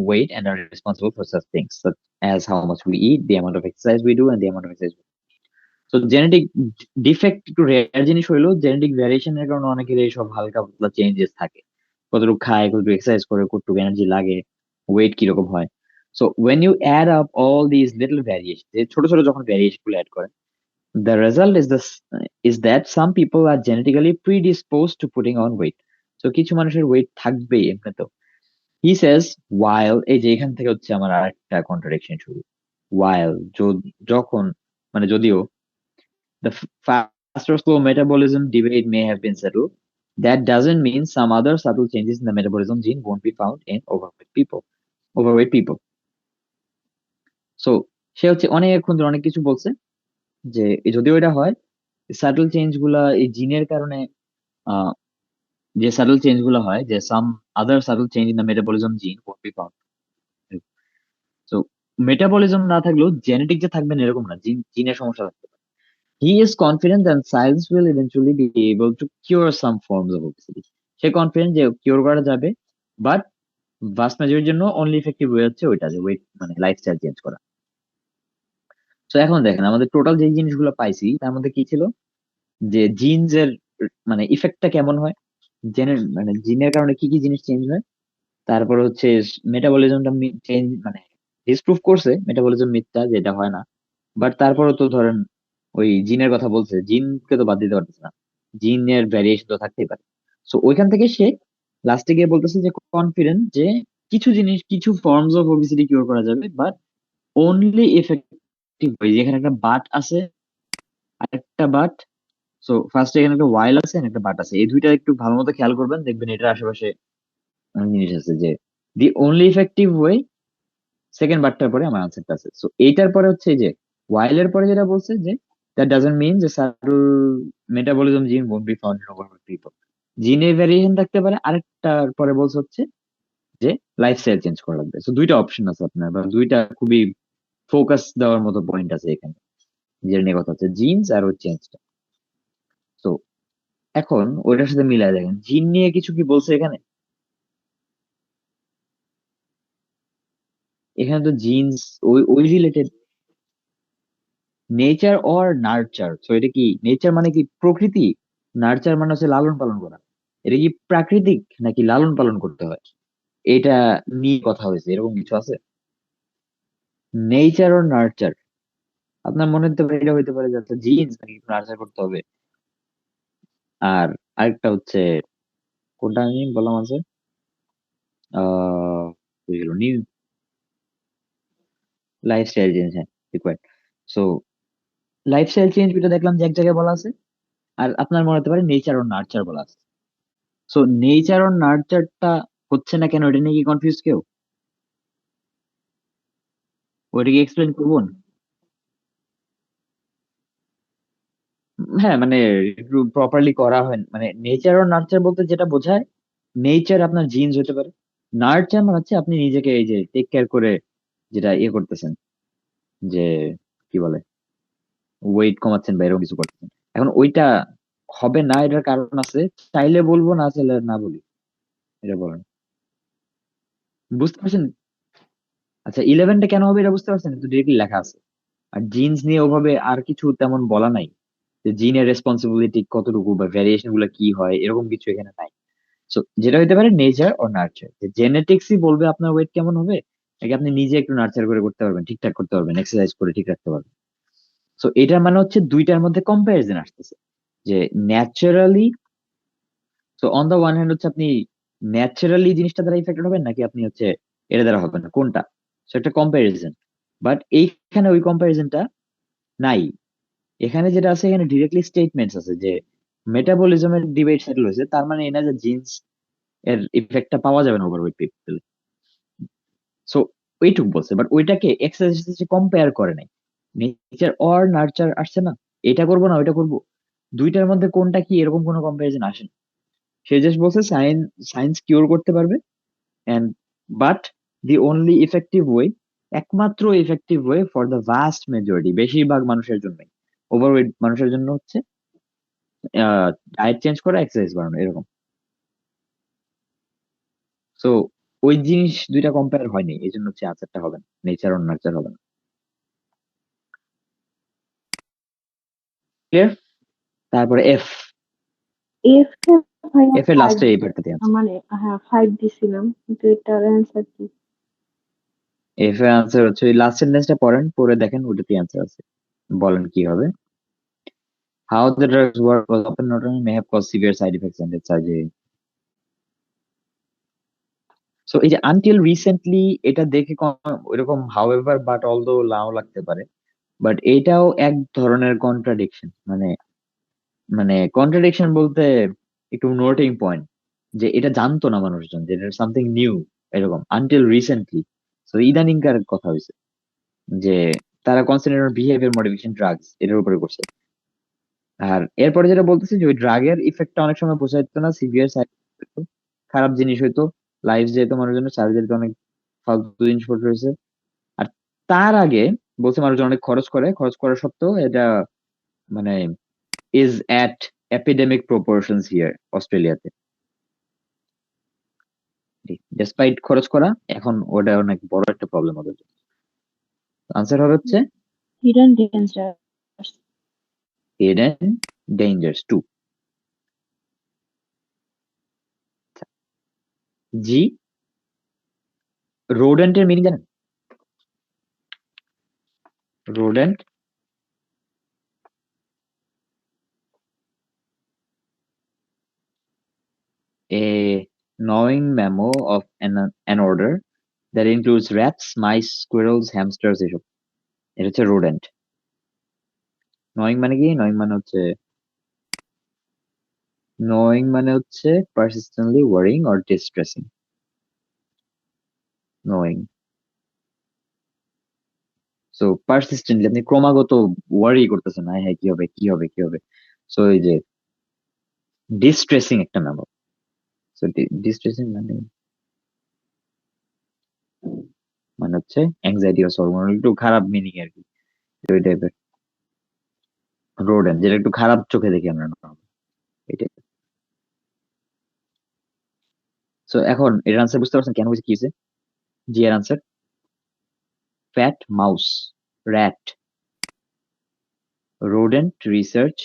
weight and are responsible for such things such as how much we eat, the amount of exercise we do, and the amount of exercise we do. So genetic defect একটু rare জিনিস হইলেও genetic ভ্যারিয়েশনের কারণে অনেকের এই সব হালকা পাতলা changes থাকে, কতটুকু খায়, কতটুকু এক্সারসাইজ করে, কতটুকু এনার্জি লাগে, ওয়েট কিরকম হয়। So when you add up all these little variations, এই ছোট ছোট যখন ভ্যারিয়েশন গুলো অ্যাড করে, the result is that some people are genetically predisposed to putting on weight. So কিছু মানুষের ওয়েট থাকবেই এমনি তো। He says while, এই যে এখান থেকে হচ্ছে আমার আরেকটা কন্ট্রাডিকশন শুরু। while যখন মানে যদিও the fast or slow metabolism debate may have been settled, that doesn't mean some other subtle changes in the metabolism gene won't be found in overweight people. Overweight people. So সে হচ্ছে অনেকক্ষণ ধরে অনেক কিছু বলছে যে যদিও এটা হয়, সাটল চেঞ্জ গুলা এই জিনের কারণে, আহ, যে সাটল চেঞ্জ গুলো হয়, যে some other subtle change in the metabolism gene won't be found. So metabolism না থাকলেও জেনেটিক যে থাকবেন এরকম না, জিনের সমস্যা থাকতে পারে। He is confident that science will eventually be able to cure some forms of obesity. সে কনফিডেন্ট যে কিউর করা যাবে, বাট ভাস্ট মেজরিটির জন্য অনলি ইফেক্টিভ ওয়ে হচ্ছে ওইটা, যে ওয়েট মানে লাইফস্টাইল চেঞ্জ করা। তো এখন দেখেন আমাদের টোটাল যে জিনিসগুলো পাইছি তার মধ্যে কি ছিল, যে জিনস এর মানে ইফেক্টটা কেমন হয়, জেনের মানে জিনের কারণে কি কি জিনিস চেঞ্জ হয়, তারপর হচ্ছে মেটাবলিজমটা চেঞ্জ মানে ডিসপ্রুভ করছে মেটাবলিজম মিথ্যা, যেটা হয় না। বাট তারপরও তো ধরেন ওই জিনের কথা বলছে, জিনকে তো বাদ দিতে পারতেছে না, জিনের ভ্যারিয়েশন তো থাকতেই পারে। সো ওইখান থেকে সে লাস্টে গিয়ে বলতেছে যে কনফিডেন্ট যে কিছু জিনিস, কিছু ফর্মস অফ ওবেসিটি কিউর করা যাবে, বাট অনলি এফেক্টিভ ওয়ে। যেখানে একটা বাট আছে, আরেকটা বাট। সো ফার্স্ট এখানে একটা ওয়াইল আছে আর একটা বাট আছে, এই দুইটা একটু ভালো মতো খেয়াল করবেন, দেখবেন এটার আশেপাশে অনেক জিনিস আছে, যে the only effective way, second বারটার পরে আমার আনসারটা আছে। সো এইটার পরে হচ্ছে এই যে ওয়াইলের পরে যেটা বলছে যে দ্যাট ডাজন্ট মিন যে subtle metabolism gene won't be found in overweight people. জিনের ভ্যারিয়েশন থাকতে পারে, আরেকটার পরে বলছে হচ্ছে যে লাইফস্টাইল চেঞ্জ করা লাগবে। সো দুইটা অপশন আছে আপনার, বা দুইটা খুবই ফোকাস দেওয়ার মতো পয়েন্ট আছে এখানে, যেটা নিয়ে কথা হচ্ছে জিনস আর ওই চেঞ্জটা। তো এখন ওইটার সাথে মিলাই দেখেন জিন নিয়ে কিছু কি বলছে এখানে। এখানে তো জিনস ওই ওই রিলেটেড, নেচার অর নার্চার। তো এটা কি নেচার মানে কি প্রকৃতি, নার্চার মানে হচ্ছে লালন পালন করা। এটা কি প্রাকৃতিক নাকি লালন পালন করতে হয়, এটা নিয়ে কথা হয়েছে, এরকম কিছু আছে। নেচার অর নার্চার, আপনার মনে হতে পারে এটা হইতে পারে যে জিন্স নাকি নার্চার করতে হবে। আর আরেকটা হচ্ছে কোনটা আমি বললাম আছে বুঝলো নিউ লাইফস্টাইল চেঞ্জ, হ্যাঁ রিকোয়ার্ড। সো লাইফস্টাইল চেঞ্জ যেটা দেখলাম যে এক জায়গায় বলা আছে, আর আপনার মনে হতে পারে নেচার ও নার্চার বলা আছে। সো নেচার ও নার্চারটা হচ্ছে না কেন, এটা নিয়ে কি কনফিউজ কেউ? ওইটা কি এক্সপ্লেন করবো? হ্যাঁ মানে একটু প্রপারলি করা হয়, মানে নেচার ও নার্চার বলতে যেটা বোঝায়, নেচার আপনার জিনস হতে পারে, নার্চার মানে হচ্ছে আপনি নিজেকে এই যে টেক কেয়ার করে যেটা ইয়ে করতেছেন, যে কি বলে ওয়েট কমাচ্ছেন বা এরকম কিছু করতেছেন। এখন ওইটা হবে না, এটার কারণ আছে, চাইলে বলবো না চাইলে না বলি, এটা বলেন। বুঝতে পারছেন? আচ্ছা 11টা কেন হবে এটা বুঝতে পারছেন? তো ডিরেক্টলি লেখা আছে। আর জিনস নিয়ে ওভাবে আর কিছু তেমন বলা নাই, যে জিনের রেসপন্সিবিলিটি কতটুকু বা ভ্যারিয়েশন গুলো কি হয়, এরকম কিছু এখানে নাই। সো যেটা হতে পারে নেচার ও নার্চার, যে জেনেটিক্সই বলবে আপনার ওয়েট কেমন হবে, নাকি আপনি নিজে একটু নার্চার করে করতে পারবেন, ঠিকঠাক করতে পারবেন, এক্সারসাইজ করে ঠিক রাখতে পারবেন। সো এটার মানে হচ্ছে দুইটার মধ্যে কম্পারিজন আসতেছে, যে naturally, so on the one hand হচ্ছে আপনি ন্যাচারালি জিনিসটা দ্বারা ইফেক্টেড হবেন, নাকি আপনি হচ্ছে এটা দ্বারা হবেন না, কোনটা? সো একটা কম্পারিজন। বাট এইখানে ওই কম্পারিজনটা নাই। এখানে যেটা আছে, এখানে ডিরেক্টলি স্টেটমেন্টস আছে যে মেটাবলিজমের ডিবেট সেটেল হয়েছে, তার মানে এই না যে জিন্স এর ইফেক্টটা পাওয়া যাবে না ওভারওয়েট পিপল। সো ওইটুক বলছে, বাট ওইটাকে এক্সারসাইজ সাথে কম্পেয়ার করে নাই। নেচার অর নার্চার আসছে না, এটা করবো না ওইটা করবো, দুইটার মধ্যে কোনটা কি এরকম কোনো কম্পারিজন আসে না। সে জাস্ট বলছে সায়েন্স সায়েন্স কিওর করতে পারবে, and but the only effective way, একমাত্র effective way for the vast majority, বেশিরভাগ মানুষের জন্য, ওভারওয়েট মানুষের জন্য হচ্ছে ডায়েট চেঞ্জ করা, এক্সারসাইজ বাড়ানো, এরকম। সো ওই জিনিস দুইটা কম্পেয়ার হয়নি, এই জন্য হচ্ছে আনসারটা হবে না, নেচার অর নার্চার হবে না। ক্লিয়ার? তারপরে এফ, এফ কে ভাইয়া এফ এর ফাইভ, লাস্টে এই পার্টটাতে আছে। মানে হ্যাঁ 5 দিছিলাম, কিন্তু এটার অ্যান্সার কি? এফ এর আনসার হচ্ছে ওই লাস্ট সেন্টেন্সটা পড়েন, পড়ে দেখেন ওটাতে আনসার আছে, বলেন কি হবে। How the drugs work was often not only may have caused severe side effects and death surgery. So এই যে আনটিল রিসেন্টলি, এটা দেখে ওইরকম হাউএভার বাট অলদো নাও লাগতে পারে, বাট এটাও এক ধরনের কন্ট্রাডিকশন, মানে মানে কন্ট্রাডিকশন বলতে একটু নোটিং পয়েন্ট, যে এটা জানতো না মানুষজন, যে এটা সামথিং নিউ, এরকম আনটিল রিসেন্টলি। তো ইদানিংকার কথা হয়েছে যে তারা concentrate on behaviour modification drugs এটার উপরে করছে। আর এরপরে যেটা বলতেছে যে ওই ড্রাগের ইফেক্টটা অনেক সময় বোঝা যেত না, সিভিয়ার সাইড, খারাপ জিনিস হইতো, লাইফ যেত মানুষজনের, সার্জারিতে অনেক ফালতু জিনিসপত্র হয়েছে। আর তার আগে বলছে মানুষজন অনেক খরচ করে, খরচ করা সত্ত্বেও এটা মানে is at epidemic proportions here অস্ট্রেলিয়াতে, ডেসপাইট খরচ করা, এখন ওটা অনেক বড় একটা প্রবলেম হবে। আনসার হবে হচ্ছে hidden danger. Hidden dangers too. জি, রোডেন্টের মিনিং জানেন? Rodent a gnawing mammal of an order that includes rats, mice, squirrels, hamsters এসব, এটা হচ্ছে রোডেন্ট। নয়িং মানে কি? নয়িং মানে হচ্ছে persistently worrying or distressing, knowing. So persistently আপনি ক্রমাগত ওয়ারি করতেছেন, হ্যাঁ হ্যাঁ কি হবে কি হবে কি হবে। সো এই যে ডিস্ট্রেসিং একটা ম্যামল। সো ডিস্ট্রেসিং মানে মানে হচ্ছে অ্যাংজাইটি বা হরমোনাল, একটু খারাপ মিনিং আর কি, ওই টাইপের। রোডেন্ট যেটা একটু খারাপ চোখে দেখি আমরা normal, এই টাইপের। সো এখন এর আনসার বুঝতে পারছেন কেন হয়েছে কি হয়েছে? জি এর answer fat mouse rat rodent research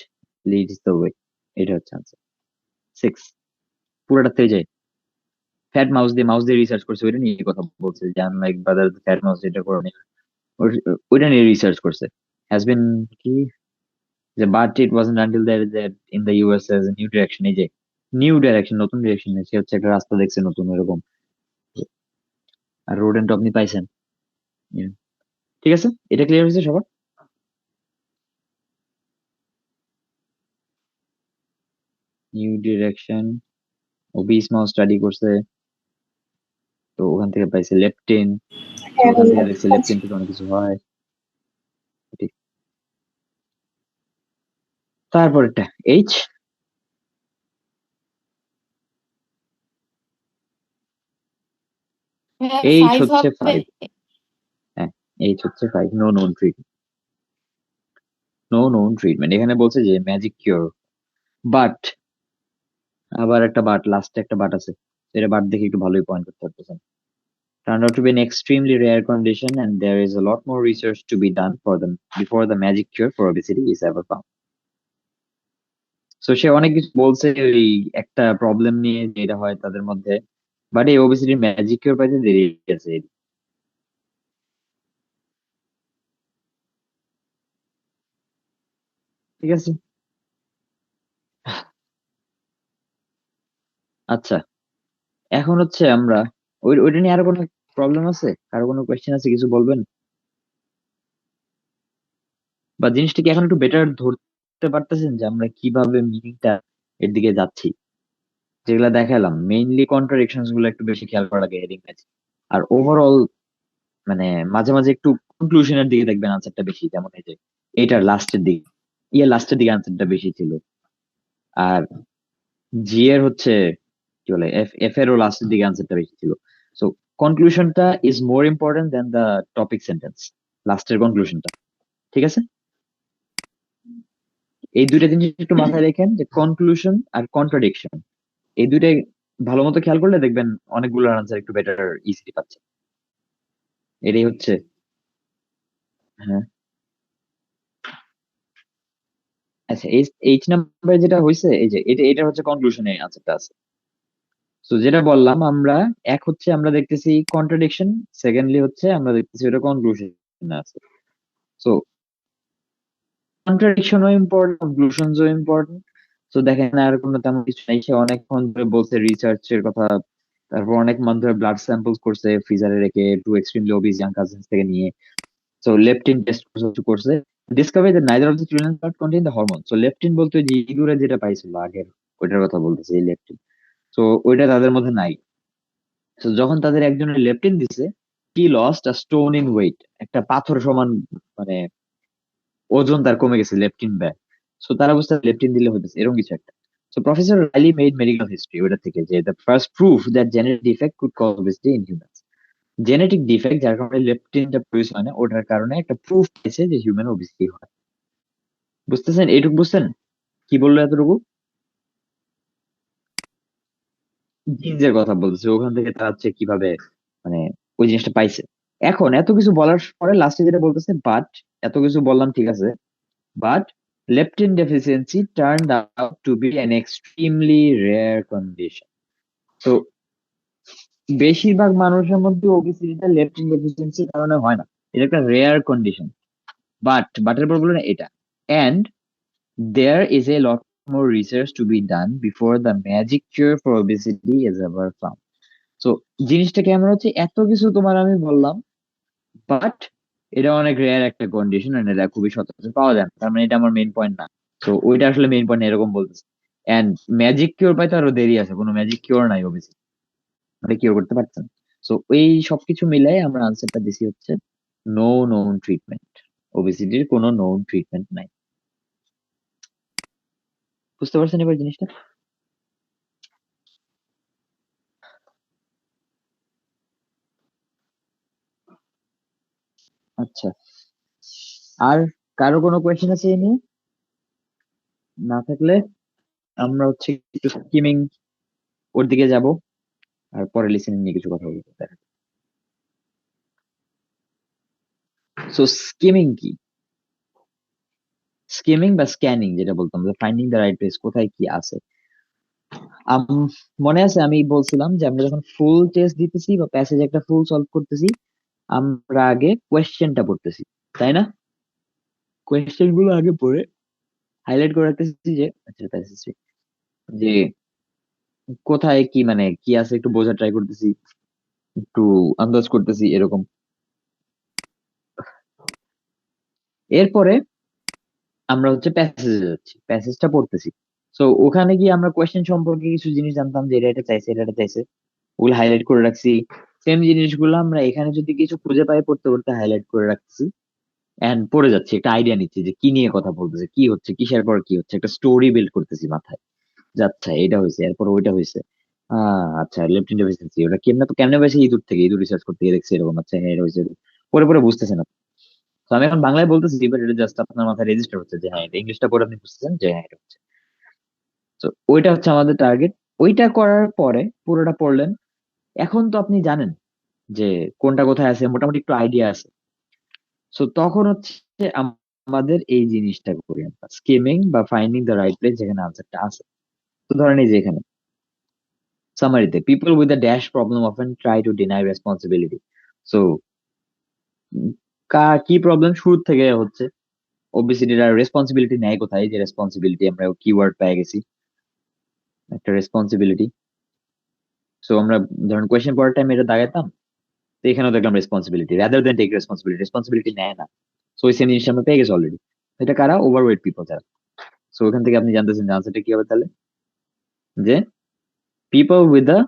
Leeds the way, এটা হচ্ছে আনসার 6। পুরোটা থেকে যায় ফ্যাট মাউস দিয়ে রিসার্চ করছে, ওইটা নিয়ে কথা বলছে, যে আনলাইক ব্রাদার ফ্যাট মাউস যেটা করে ওইটা নিয়ে রিসার্চ করছে, হ্যাজ বিন কি যে but it wasn't until that in the US as new direction, এই যে নিউ ডাইরেকশন, নতুন ডিরেকশন, সে হচ্ছে একটা রাস্তা দেখছে নতুন এরকম। আর রোড এন্ড আপনি পাইছেন। Yeah. ঠিক আছে, এটা ক্লিয়ার হয়েছে সবার? নিউ ডিরেকশন, ওবিসমাও স্টাডি করছে, তো ওখান থেকে পাইছে লেপটিন, তো ওখান থেকে দেখছে লেপটিন থেকে অনেক কিছু হয়। ঠিক। তারপরটা এইচ, এইচ ফাইভ হচ্ছে হবে। 5। হ্যাঁ, এইচ হচ্ছে 5, no known treatment, no known treatment. এখানে বলছে যে ম্যাজিক কিওর, বাট, আবার একটা বাট, লাস্টে একটা বাট আছে, এটা বাট দেখে একটু ভালোই পয়েন্ট করতে পারতেছেন। Turned out to be an extremely rare condition, and there is a lot more research to be done for them before the magic cure for obesity is ever found. So সে অনেক কিছু বলছে ওই একটা problem নিয়ে যেটা হয় তাদের মধ্যে, বাট এই ওবেসিটির ম্যাজিক কিওর পাইতে দেরি আছে। ঠিক আছে, আচ্ছা, এখন হচ্ছে আমরা ওইটা নিয়ে আরো কোনো প্রবলেম আছে, কারো কোনো কোয়েশ্চেন আছে, কিছু বলবেন? বা জিনিসটা কি এখন একটু বেটার ধরতে পারতেছেন যে আমরা কিভাবে মিনিংটা এর দিকে যাচ্ছি? যেগুলা দেখালাম মেইনলি কন্ট্রাডিকশনস গুলো একটু বেশি খেয়াল করা লাগে হেডিং ম্যাচ, আর ওভারঅল মানে মাঝে মাঝে একটু কনক্লুশনের দিকে দেখবেন আনসারটা বেশি, যেমন এই যে এটার লাস্টের দিকে, লাস্টের দিকে আনসারটা বেশি ছিল। আর জি এর হচ্ছে কি বলে, এফ এফ এরও লাস্টের দিকে আনসারটা বেশি ছিল। সো কনক্লুশনটা is more important than the topic sentence, লাস্টের কনক্লুশনটা। ঠিক আছে, এই দুইটা জিনিস একটু মাথায় রেখেন, যে কনক্লুশন আর কন্ট্রাডিকশন, এই দুইটাই ভালো মতো খেয়াল করলে দেখবেন অনেকগুলো আনসার একটু বেটার ইজিলি পাচ্ছে। এটাই হচ্ছে, হ্যাঁ। আচ্ছা, এইচ নাম্বার যেটা হয়েছে, এই যে এটা হচ্ছে কনক্লুশনে আনসারটা আছে। তো যেটা বললাম আমরা, এক হচ্ছে আমরা দেখতেছি কন্ট্রাডিকশন, সেকেন্ডলি হচ্ছে আমরা দেখতেছি ওটা কনক্লুশন আছে। সো কন্ট্রাডিকশনও ইম্পর্টেন্ট, কনক্লুশনসও ইম্পর্টেন্ট। তো দেখেন আর কোনো তেমন কিছু নাই, সে অনেকক্ষণ ধরে বলছে রিসার্চের কথা, তারপর অনেক মাস ধরে ব্লাড স্যাম্পল করছে ফ্রিজারে রেখে, to extremely obese young cousins থেকে নিয়ে। সো লেপটিন টেস্ট করছে, discovery that neither of the children blood contain the hormone. So leptin বলতে যে ইঁদুরে যেটা পাইছিল আগের, ওইটার কথা বলতেছে এই লেপটিন। তো ওইটা তাদের মধ্যে নাই। তো যখন তাদের একজনের লেপটিন দিছে, he lost a stone in weight, একটা পাথর সমান মানে ওজন তার কমে গেছে লেপটিন ব্যয়। সো তারা বুঝতে লেপটিন দিলে হতেছে এরকম কিছু একটা। So professor Riley made medical history ওটা থেকে, যে the first proof that genetic defect could cause obesity in humans. Genetic defect যার কারণে লেপটিনটা প্রডিউস হয় না, ওটার কারণে একটা প্রুফ পেয়েছে যে হিউম্যান ওবেসিটি হয়। বুঝতেছেন? এইটুকু বুঝছেন কি বললো এতটুকু? জিনসের কথা বলতেছে, ওখান থেকে তারা হচ্ছে কিভাবে মানে ওই জিনিসটা পাইছে। এখন এত কিছু বলার পরে লাস্টে যেটা বলতেছে, বাট, এত কিছু বললাম ঠিক আছে, but leptin deficiency turned out to be an extremely rare condition. তো বেশিরভাগ মানুষের মধ্যে ওবেসিটিটা লেপটিন ডেফিসিয়েন্সির কারণে হয় না, এটা একটা রেয়ার কন্ডিশন। বাটের পর বললেন এটা, and there is a lot more research to be done before the magic cure for obesity is ever found. So জিনিসটা কেমন হচ্ছে, এত কিছু তোমার আমি বললাম, বাট এটা অনেক রেয়ার একটা কন্ডিশন, এটা খুবই সচরাচর পাওয়া যায় না, তার মানে এটা আমার মেইন পয়েন্ট না। তো ওইটা আসলে মেইন পয়েন্ট এরকম বলতেছে। এন্ড ম্যাজিক কিওর পাইতে আরো দেরি আছে, কোনো ম্যাজিক কিওর নাই ওবেসিটি, মানে কিওর করতে পারছেন। সো এই সবকিছু মিলাই আমরা আনসারটা দিছি হচ্ছে নো নোন ট্রিটমেন্ট, ওবেসিটির কোনো নোন ট্রিটমেন্ট নাই। বুঝতে পারছেন এবার জিনিসটা? আচ্ছা, আর কারো কোনো কোয়েশ্চেন আছে এই নিয়ে? না থাকলে আমরা হচ্ছে একটু স্কিমিং ওর দিকে যাব, আর পরে লিসেনিং নিয়ে কিছু কথা বলবো। সো স্কিমিং কি? স্কিমিং বা স্ক্যানিং যেটা বলতাম, যে ফাইন্ডিং দ্য রাইট প্লেস, কোথায় কি আছে। মনে আছে আমি বলছিলাম যে আমরা যখন ফুল টেস্ট দিতেছি বা প্যাসেজ একটা ফুল সলভ করতেছি, আমরা আগে কোয়েশ্চেনটা পড়তেছি, তাই না? কোয়েশ্চেন গুলো আগে পড়ে হাইলাইট করে রাখতেছি যে আচ্ছা প্যাসেজ যে কোথায় কি মানে কি আছে একটু বোঝার ট্রাই করতেছি, একটু আন্দাজ করতেছি এরকম। এরপরে আমরা হচ্ছে প্যাসেজে যাচ্ছি, প্যাসেজটা পড়তেছি। সো ওখানে গিয়ে আমরা কোয়েশ্চেন সম্পর্কে কিছু জিনিস জানতাম যে এটা চাইছে, এটা চাইছে, ওগুলো হাইলাইট করে রাখছি। সেম জিনিসগুলো আমরা এখানে যদি কিছু খুঁজে পাই পড়তে পড়তে হাইলাইট করে রাখছি এন্ড পড়ে যাচ্ছি, একটা আইডিয়া নিচ্ছি যে কি নিয়ে কথা বলতেছে, কি হচ্ছে, কিসের পর কি হচ্ছে, একটা স্টোরি বিল্ড করতেছি মাথায়। যাচ্ছে এটা হয়েছে, এরপর ওইটা হয়েছে, আচ্ছা লেফটেন্ট ডেফিসিয়েন্সি ওটা কেমনে কেমনে পাইছে, ইঁদুর থেকে, ইঁদুর রিসার্চ করতে গিয়ে দেখছি এরকম, আচ্ছা হ্যাঁ এটা হয়েছে। পরে পরে বুঝতেছে না। তো আমি এখন বাংলায় বলতেছি, বাট এটা জাস্ট আপনার মাথায় রেজিস্টার হচ্ছে যে হ্যাঁ এটা ইংলিশটা পড়ে আপনি বুঝতেছেন যে হ্যাঁ এটা হচ্ছে। তো ওইটা হচ্ছে আমাদের টার্গেট। ওইটা করার পরে পুরোটা পড়লেন, এখন তো আপনি জানেন যে কোনটা কোথায় আছে, মোটামুটি একটু আইডিয়া আছে। সো তখন হচ্ছে আমাদের এই জিনিসটা করি আমরা, স্কিমিং বা ফাইন্ডিং দ্য রাইট প্লেস যেখানে আনসারটা আছে। তো ধরেন এই যে এখানে সামারিতে, people with a dash problem often try to deny responsibility. So কি প্রবলেম শুরু থেকে হচ্ছে, ওবিসিটির রেসপন্সিবিলিটি নেয় কোথায়, যে রেসপন্সিবিলিটি আমরা কিওয়ার্ড পেয়ে গেছি, একটা রেসপন্সিবিলিটি। সো আমরা ধরেন কোয়েশ্চেন পড়ার টাইম এটা দাগাইতাম, তো এখানেও দেখলাম responsibility, rather than take responsibility, responsibility নেয় না। সো ওই সেম জিনিসটা আমরা পেয়ে গেছি অলরেডি। এটা কারা? ওভারওয়েট পিপল যারা। সো ওখান থেকে আপনি জানতেছেন যে আনসারটা কি হবে তাহলে, যে people with a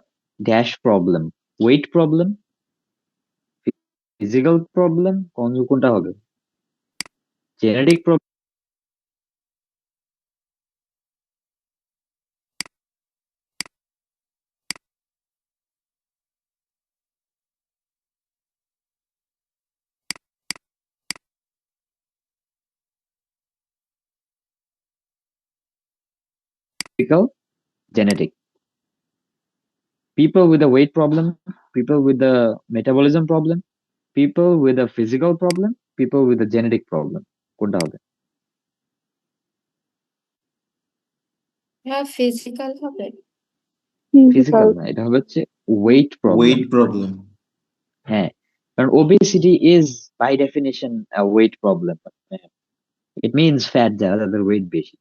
dash problem, weight problem, physical problem, কোনটা হবে, genetic problem, genetic. People with a weight problem, people with a metabolism problem, people with a physical problem, people with a genetic problem. কোনটা হবে? হ্যাঁ physical হবে। Physical physical. না, এটা হবে হচ্ছে ওয়েট প্রবলেম। Weight problem. হ্যাঁ, কারণ obesity is by definition weight problem. It means fat, যারা তাদের ওয়েট বেশি।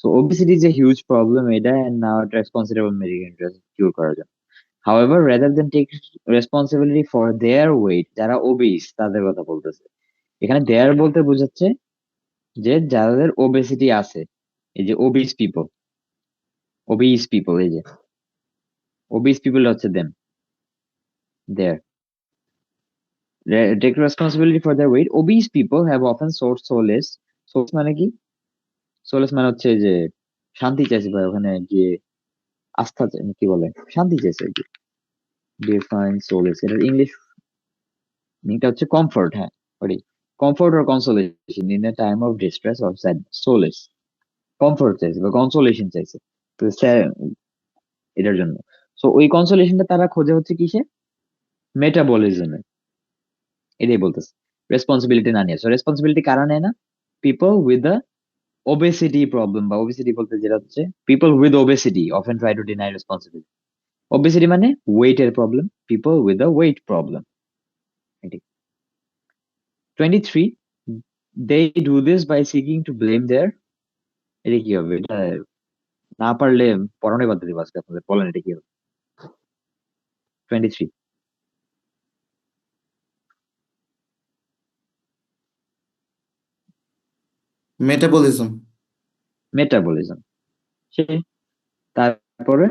So obesity is a huge problem এটা, এন্ড নাও এটা রেসপন্সিবল মেডিকেল কিউর করার জন্য। However, rather than take responsibility for their weight, যারা ওবিস তাদের কথা বলতেছে এখানে। দেয়ার বলতে বোঝাচ্ছে যে যাদের ওবেসিটি আছে, এই যে ওবিস পিপল, এই যে ওবিস পিপল হচ্ছে them, there take responsibility for their weight. Obese people have often sought solace. Solace মানে কি? Solace মানে হচ্ছে যে শান্তি চাইছে ভাই, ওখানে গিয়ে আস্থা কি বলে, শান্তি চাইছে আর কি। Define solace, এটার ইংলিশ মিনিংটা হচ্ছে কমফোর্ট। হ্যাঁ, sorry, comfort or consolation in a time of distress or sadness. Solace, comfort চাইছে বা কনসোলেশন চাইছে, তো এটার জন্য। সো ওই কনসোলেশনটা তারা খোঁজে হচ্ছে কিসে? মেটাবলিজমে। এটাই বলতেছে, রেসপন্সিবিলিটি না নিয়ে। সো রেসপন্সিবিলিটি কারা নেয় না? People with the obesity problem, বা ওবেসিটি বলতে যেটা হচ্ছে people with obesity often try to deny responsibility. Obesity মানে ওয়েটের problem, people with the weight problem. এটি 23, they do this by seeking to blame their, এটা কি হবে? এটা না পারলে পড়ানোই বাদ দিয়ে দিব আজকে আপনাদের, বলেন এটা কি হবে? 23, মেটাবলিজম। মেটাবলিজম। সে তারপরে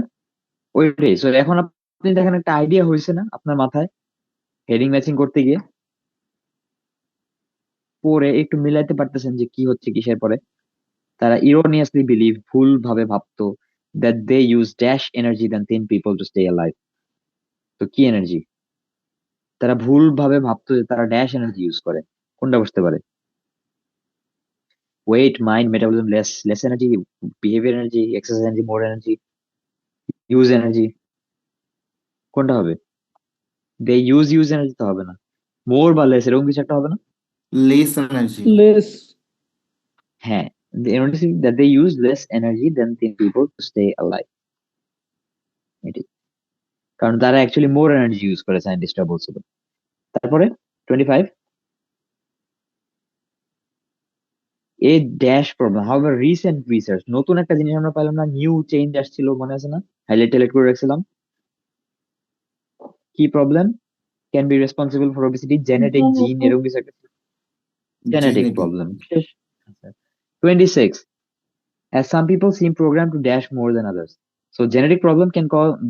ওইটাই। সো এখন আপনি দেখেন একটা আইডিয়া হয়েছে না আপনার মাথায়, হেডিং ম্যাচিং করতে গিয়ে পরে একটু মিলাইতে পারতেছেন যে কি হচ্ছে কিসের পরে। তারা ইরোনিয়াসলি বিলিভ, ভুল ভাবে ভাবতো, that they use dash energy than 10 people to stay alive. তো কি এনার্জি? তারা ভুল ভাবে ভাবতো যে তারা ড্যাশ এনার্জি ইউজ করে। কোনটা বসতে পারে? Weight, mind, metabolism, less energy, behaviour energy, exercise energy, more energy, use energy, কোনটা হবে? দে ইউজ এনার্জি তো হবে না, মোর বা লেস এরকম কিছু একটা হবে না? Less energy. লেস। হ্যাঁ, the energy that they use less energy than 10 people to stay alive. এটি কারণ তারা অ্যাকচুয়ালি মোর এনার্জি ইউজ করে, সায়েন্টিস্টরা বলছিল। তারপরে 25, a dash problem, however recent research, নতুন একটা জিনিস আমরা পেলাম না, নিউ চেঞ্জ আসছিল, মনে আছে না? হাইলাইট টাইলাইট করে রাখছিলাম। কি problem? Can be responsible for obesity, genetic, জিন, জেনেটিক। এরকম কিছু একটা জেনেটিক জেনেটিক। প্রবলেম। শেষ। 26, as some people seem programmed to dash more than others. So genetic problem can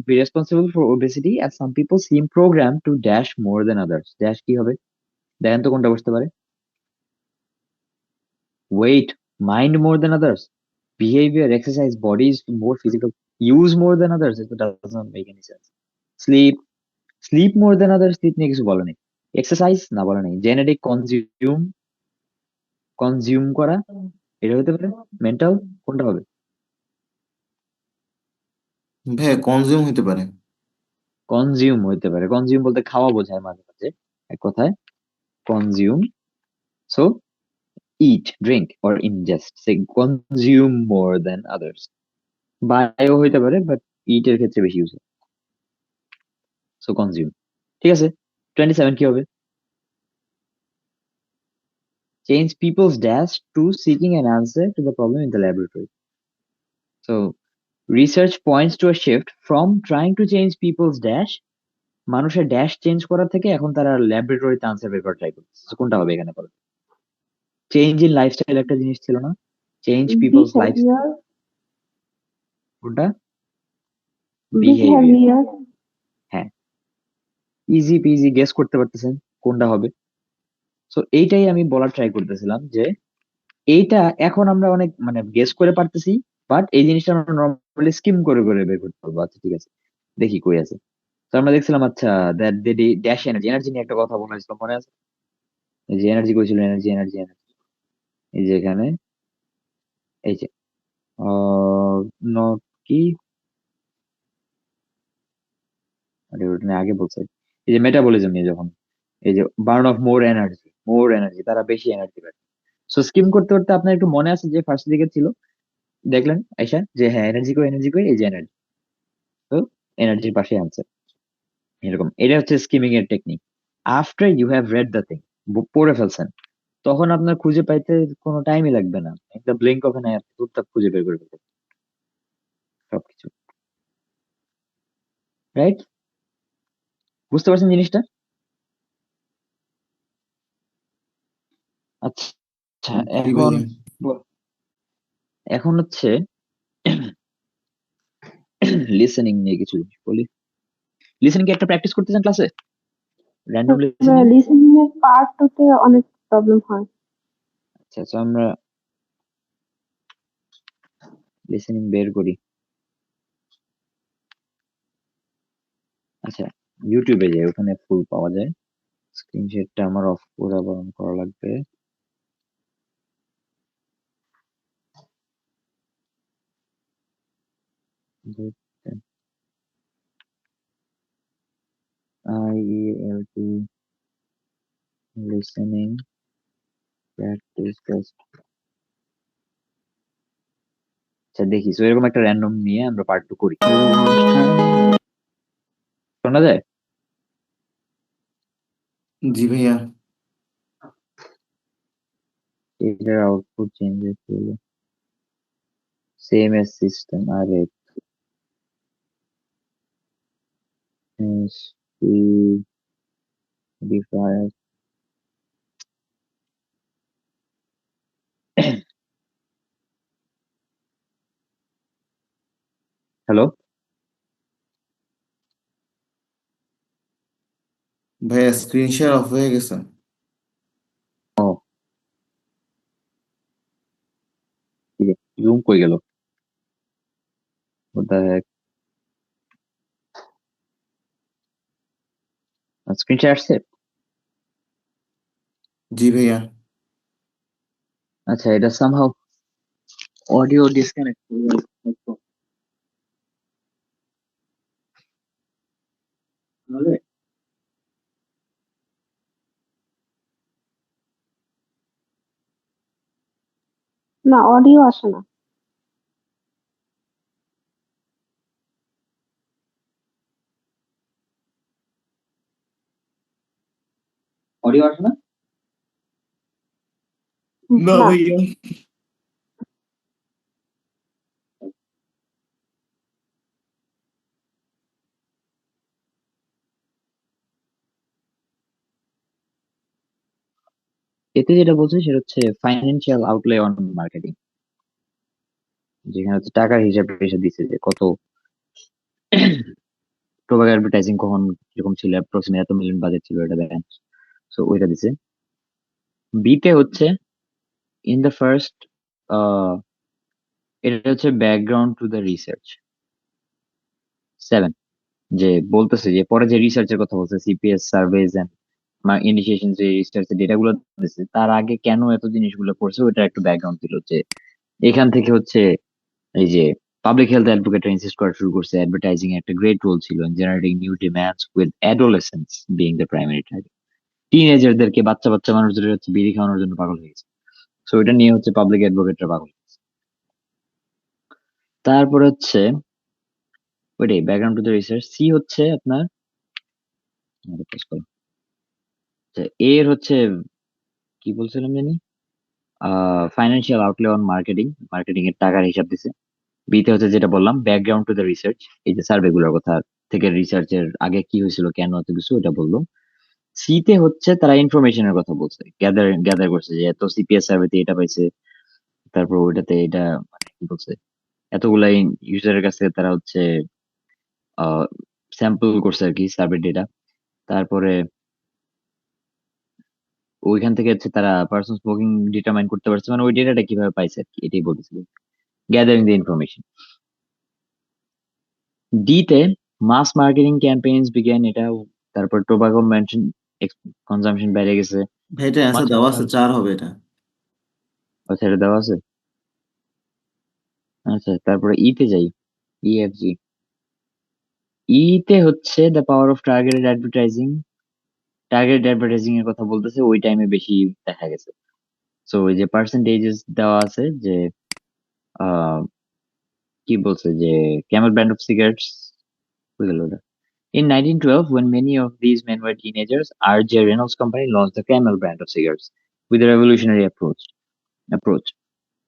be responsible for obesity, as some people seem programmed to dash more than others. Dash কি হবে? দেখেন তো কোনটা বসতে পারে? Weight, mind more than others, behavior, exercise, body is more physical, use more than others. It does not make any sense. Sleep, sleep more than others, sleep নিয়ে কিছু বলা নেই। Exercise না বলা নেই। Genetic, consume, consume করা, এটা হতে পারে। Mental, কোনটা হবে? ভাইয়া কনজিউম হতে পারে। কনজিউম হইতে পারে। কনজিউম বলতে খাওয়া বোঝায় মাঝে মাঝে, এক কথায় consume. So eat, drink or ingest, সে কনজিউম মোর দেন আদার্স। বায়ও হইতে পারে, বাট ইট এর ক্ষেত্রে বেশি ইউজ হয়। So consume. ঠিক আছে, 27 কি হবে? Change people's dash to seeking an answer to the problem in the laboratory. So research points to a shift from trying to change people's dash, মানুষের ড্যাশ চেঞ্জ করা থেকে এখন তারা ল্যাবরেটরিতে আনসার বের করা ট্রাই করছে। So কোনটা হবে এখানে বলো? চেঞ্জ ইন লাইফস্টাইল একটা জিনিস ছিল না? Change people's life, behaviour. কোনটা? বিহেভিয়ার। বিহেভিয়ার। হ্যাঁ, ইজি পিজি গেস করতে পারতেছেন কোনটা হবে। সো এইটাই আমি বলার ট্রাই করতেছিলাম যে এইটা এখন আমরা অনেক মানে গেস করে পারতেছি, বাট এই জিনিসটা আমরা নর্মালি স্কিম করে করে বের করতে পারবো। আচ্ছা ঠিক আছে, দেখি কই আছে। তো আমরা দেখছিলাম, আচ্ছা, that they dash energy, energy নিয়ে একটা কথা বলেছিল মনে আছে? এই যে এনার্জি কইছিল, এনার্জি এনার্জি এনার্জি, এই যে এখানে, এই যে নট কি, আরে ওটা নিয়ে আগে বলছে, এই যে মেটাবলিজম নিয়ে যখন, এই যে বার্ন অফ মোর এনার্জি, তারা বেশি এনার্জি পায়। সো স্কিম করতে করতে আপনার একটু মনে আছে যে ফার্স্ট দিকে ছিল, দেখলেন আইসা যে হ্যাঁ এনার্জি কই, এই যে এনার্জি। তো এনার্জির পাশে আনসার, এরকম। এটা হচ্ছে স্কিমিং এর technique. After you have read the thing, পড়ে ফেলছেন, তখন আপনার খুঁজে পাইতে কোনো টাইমই লাগবে না, একটা ব্লিঙ্ক অফ এন আই আপনি টুকটাক খুঁজে বের করে ফেলবেন সবকিছু। রাইট? বুঝতে পারছেন জিনিসটা? আচ্ছা, জি এখন ভাইয়া। এখন হচ্ছে লিসেনিং নিয়ে কিছু জিনিস বলি। লিসেনিং কি একটা প্র্যাকটিস করতেছেন ক্লাসে? Random listening. লিসেনিং এর পার্ট টুতে অনেক প্রবলেম হয়। আচ্ছা, তো আমরা লিসেনিং বের করি। আচ্ছা, ইউটিউবে যাই, ওখানে ফুল পাওয়া যায়। স্ক্রিন শেয়ারটা আমার অফ করে আবার অন করা লাগবে। IELT listening practice test. আচ্ছা দেখি, তো এরকম একটা র্যান্ডম নিয়ে আমরা পার্ট 2 করি। শোনা যায়? জি ভাইয়া। এটার আউটপুট চেঞ্জেস হলো সেম এস সিস্টেম। আরে স্পেসিফায়ার। হ্যালো, ভাইয়া স্ক্রিন শেয়ার অফ হয়ে গেছে। ও জুম কই গেল? What the heck? Screen share আসছে? জি ভাইয়া। আচ্ছা, এটা সামহাউ অডিও ডিসকানেক্ট। না, অডিও আসে না। অডিও আসে না? না না ভাইয়া। এতে যেটা বলছে সেটা হচ্ছে ফাইন্যান্সিয়াল আউটলে অন মার্কেটিং, যেখানে হচ্ছে টাকার হিসাব টিসাব দিচ্ছে যে কত টোবাক অ্যাডভার্টাইজিং কখন কিরকম ছিল, অ্যাপ্রক্সিমেট এত মিলিয়ন বাজেট ছিল, এটা দেখেন। সো ওইটা দিছে। বিতে হচ্ছে ইন দ্য ফার্স্ট, এটা হচ্ছে ব্যাকগ্রাউন্ড টু দ্য রিসার্চ 7, যে বলতেছে যে পরে যে রিসার্চের কথা বলছে, সিপিএস সার্ভেজ এন্ড ইনিশিয়েশন যে রিসার্চের ডেটাগুলো দিচ্ছে, তার আগে কেন এত জিনিসগুলো করছে ওইটা একটু ব্যাকগ্রাউন্ড দিল, যে এখান থেকে হচ্ছে এই যে পাবলিক হেলথ অ্যাডভোকেটরা ইনসিস্ট করা শুরু করছে অ্যাডভার্টাইজিং একটা গ্রেট রোল ছিল in generating new demands with adolescence being the primary target. টিনেজারদেরকে, বাচ্চা বাচ্চা মানুষদের হচ্ছে বিড়ি খাওয়ানোর জন্য পাগল হয়ে গেছে। সো এটা নিয়ে হচ্ছে পাবলিক অ্যাডভোকেটরা পাগল হয়ে গেছে। তারপর হচ্ছে ওইটাই background to the research. C হচ্ছে আপনার এর হচ্ছে কি বলছিলাম জানি, financial outlay on marketing, marketing এর টাকার হিসাব দিছে। বিতে হচ্ছে যেটা বললাম ব্যাকগ্রাউন্ড টু দ্য রিসার্চ, এই যে সার্ভে গুলোর কথা থেকে রিসার্চের আগে কি হয়েছিল, কেন এত কিছু, এটা বললো। সিতে হচ্ছে তারা ইনফরমেশনের কথা বলছে, গ্যাদার গ্যাদার করছে যে এত সিপিএস সার্ভেতে এটা পাইছে, তারপর ওইটাতে এটা, মানে কি বলছে, এতগুলা ইউজারের কাছে তারা হচ্ছে স্যাম্পল করছে আর কি সার্ভে ডেটা। তারপরে ওইখান থেকে হচ্ছে তারা পার্সন স্মোকিং ডিটারমাইন করতে পারছে, মানে ওই ডেটাটা কিভাবে পাইছে আর কি, এটাই বলতেছিল, গ্যাদারিং দ্য ইনফরমেশন। ডি তে মাস মার্কেটিং ক্যাম্পেইনস বিজ্ঞান, এটা। তারপর টোবাকো মেনশন কনজাম্পশন বেড়ে গেছে, ভাই এটা অ্যান্সার মাছ দেওয়া আছে, 4 হবে এটা। ছেড়ে দেওয়া আছে। আচ্ছা, তারপরে ই তে যাই, ইএফজি। ই তে হচ্ছে the power of targeted advertising, targeted advertising এর কথা বলতেছে, ওই টাইমে বেশি দেখা গেছে। সো ওই যে পার্সেন্টেজেস দেওয়া আছে যে আহ, কি বলছে যে ক্যামেল ব্র্যান্ড অফ সিগারেটস, হয়ে গেল ওটা। In 1912, when many of these men were teenagers, R.J. Reynolds Company launched the Camel brand of cigarettes with a revolutionary approach.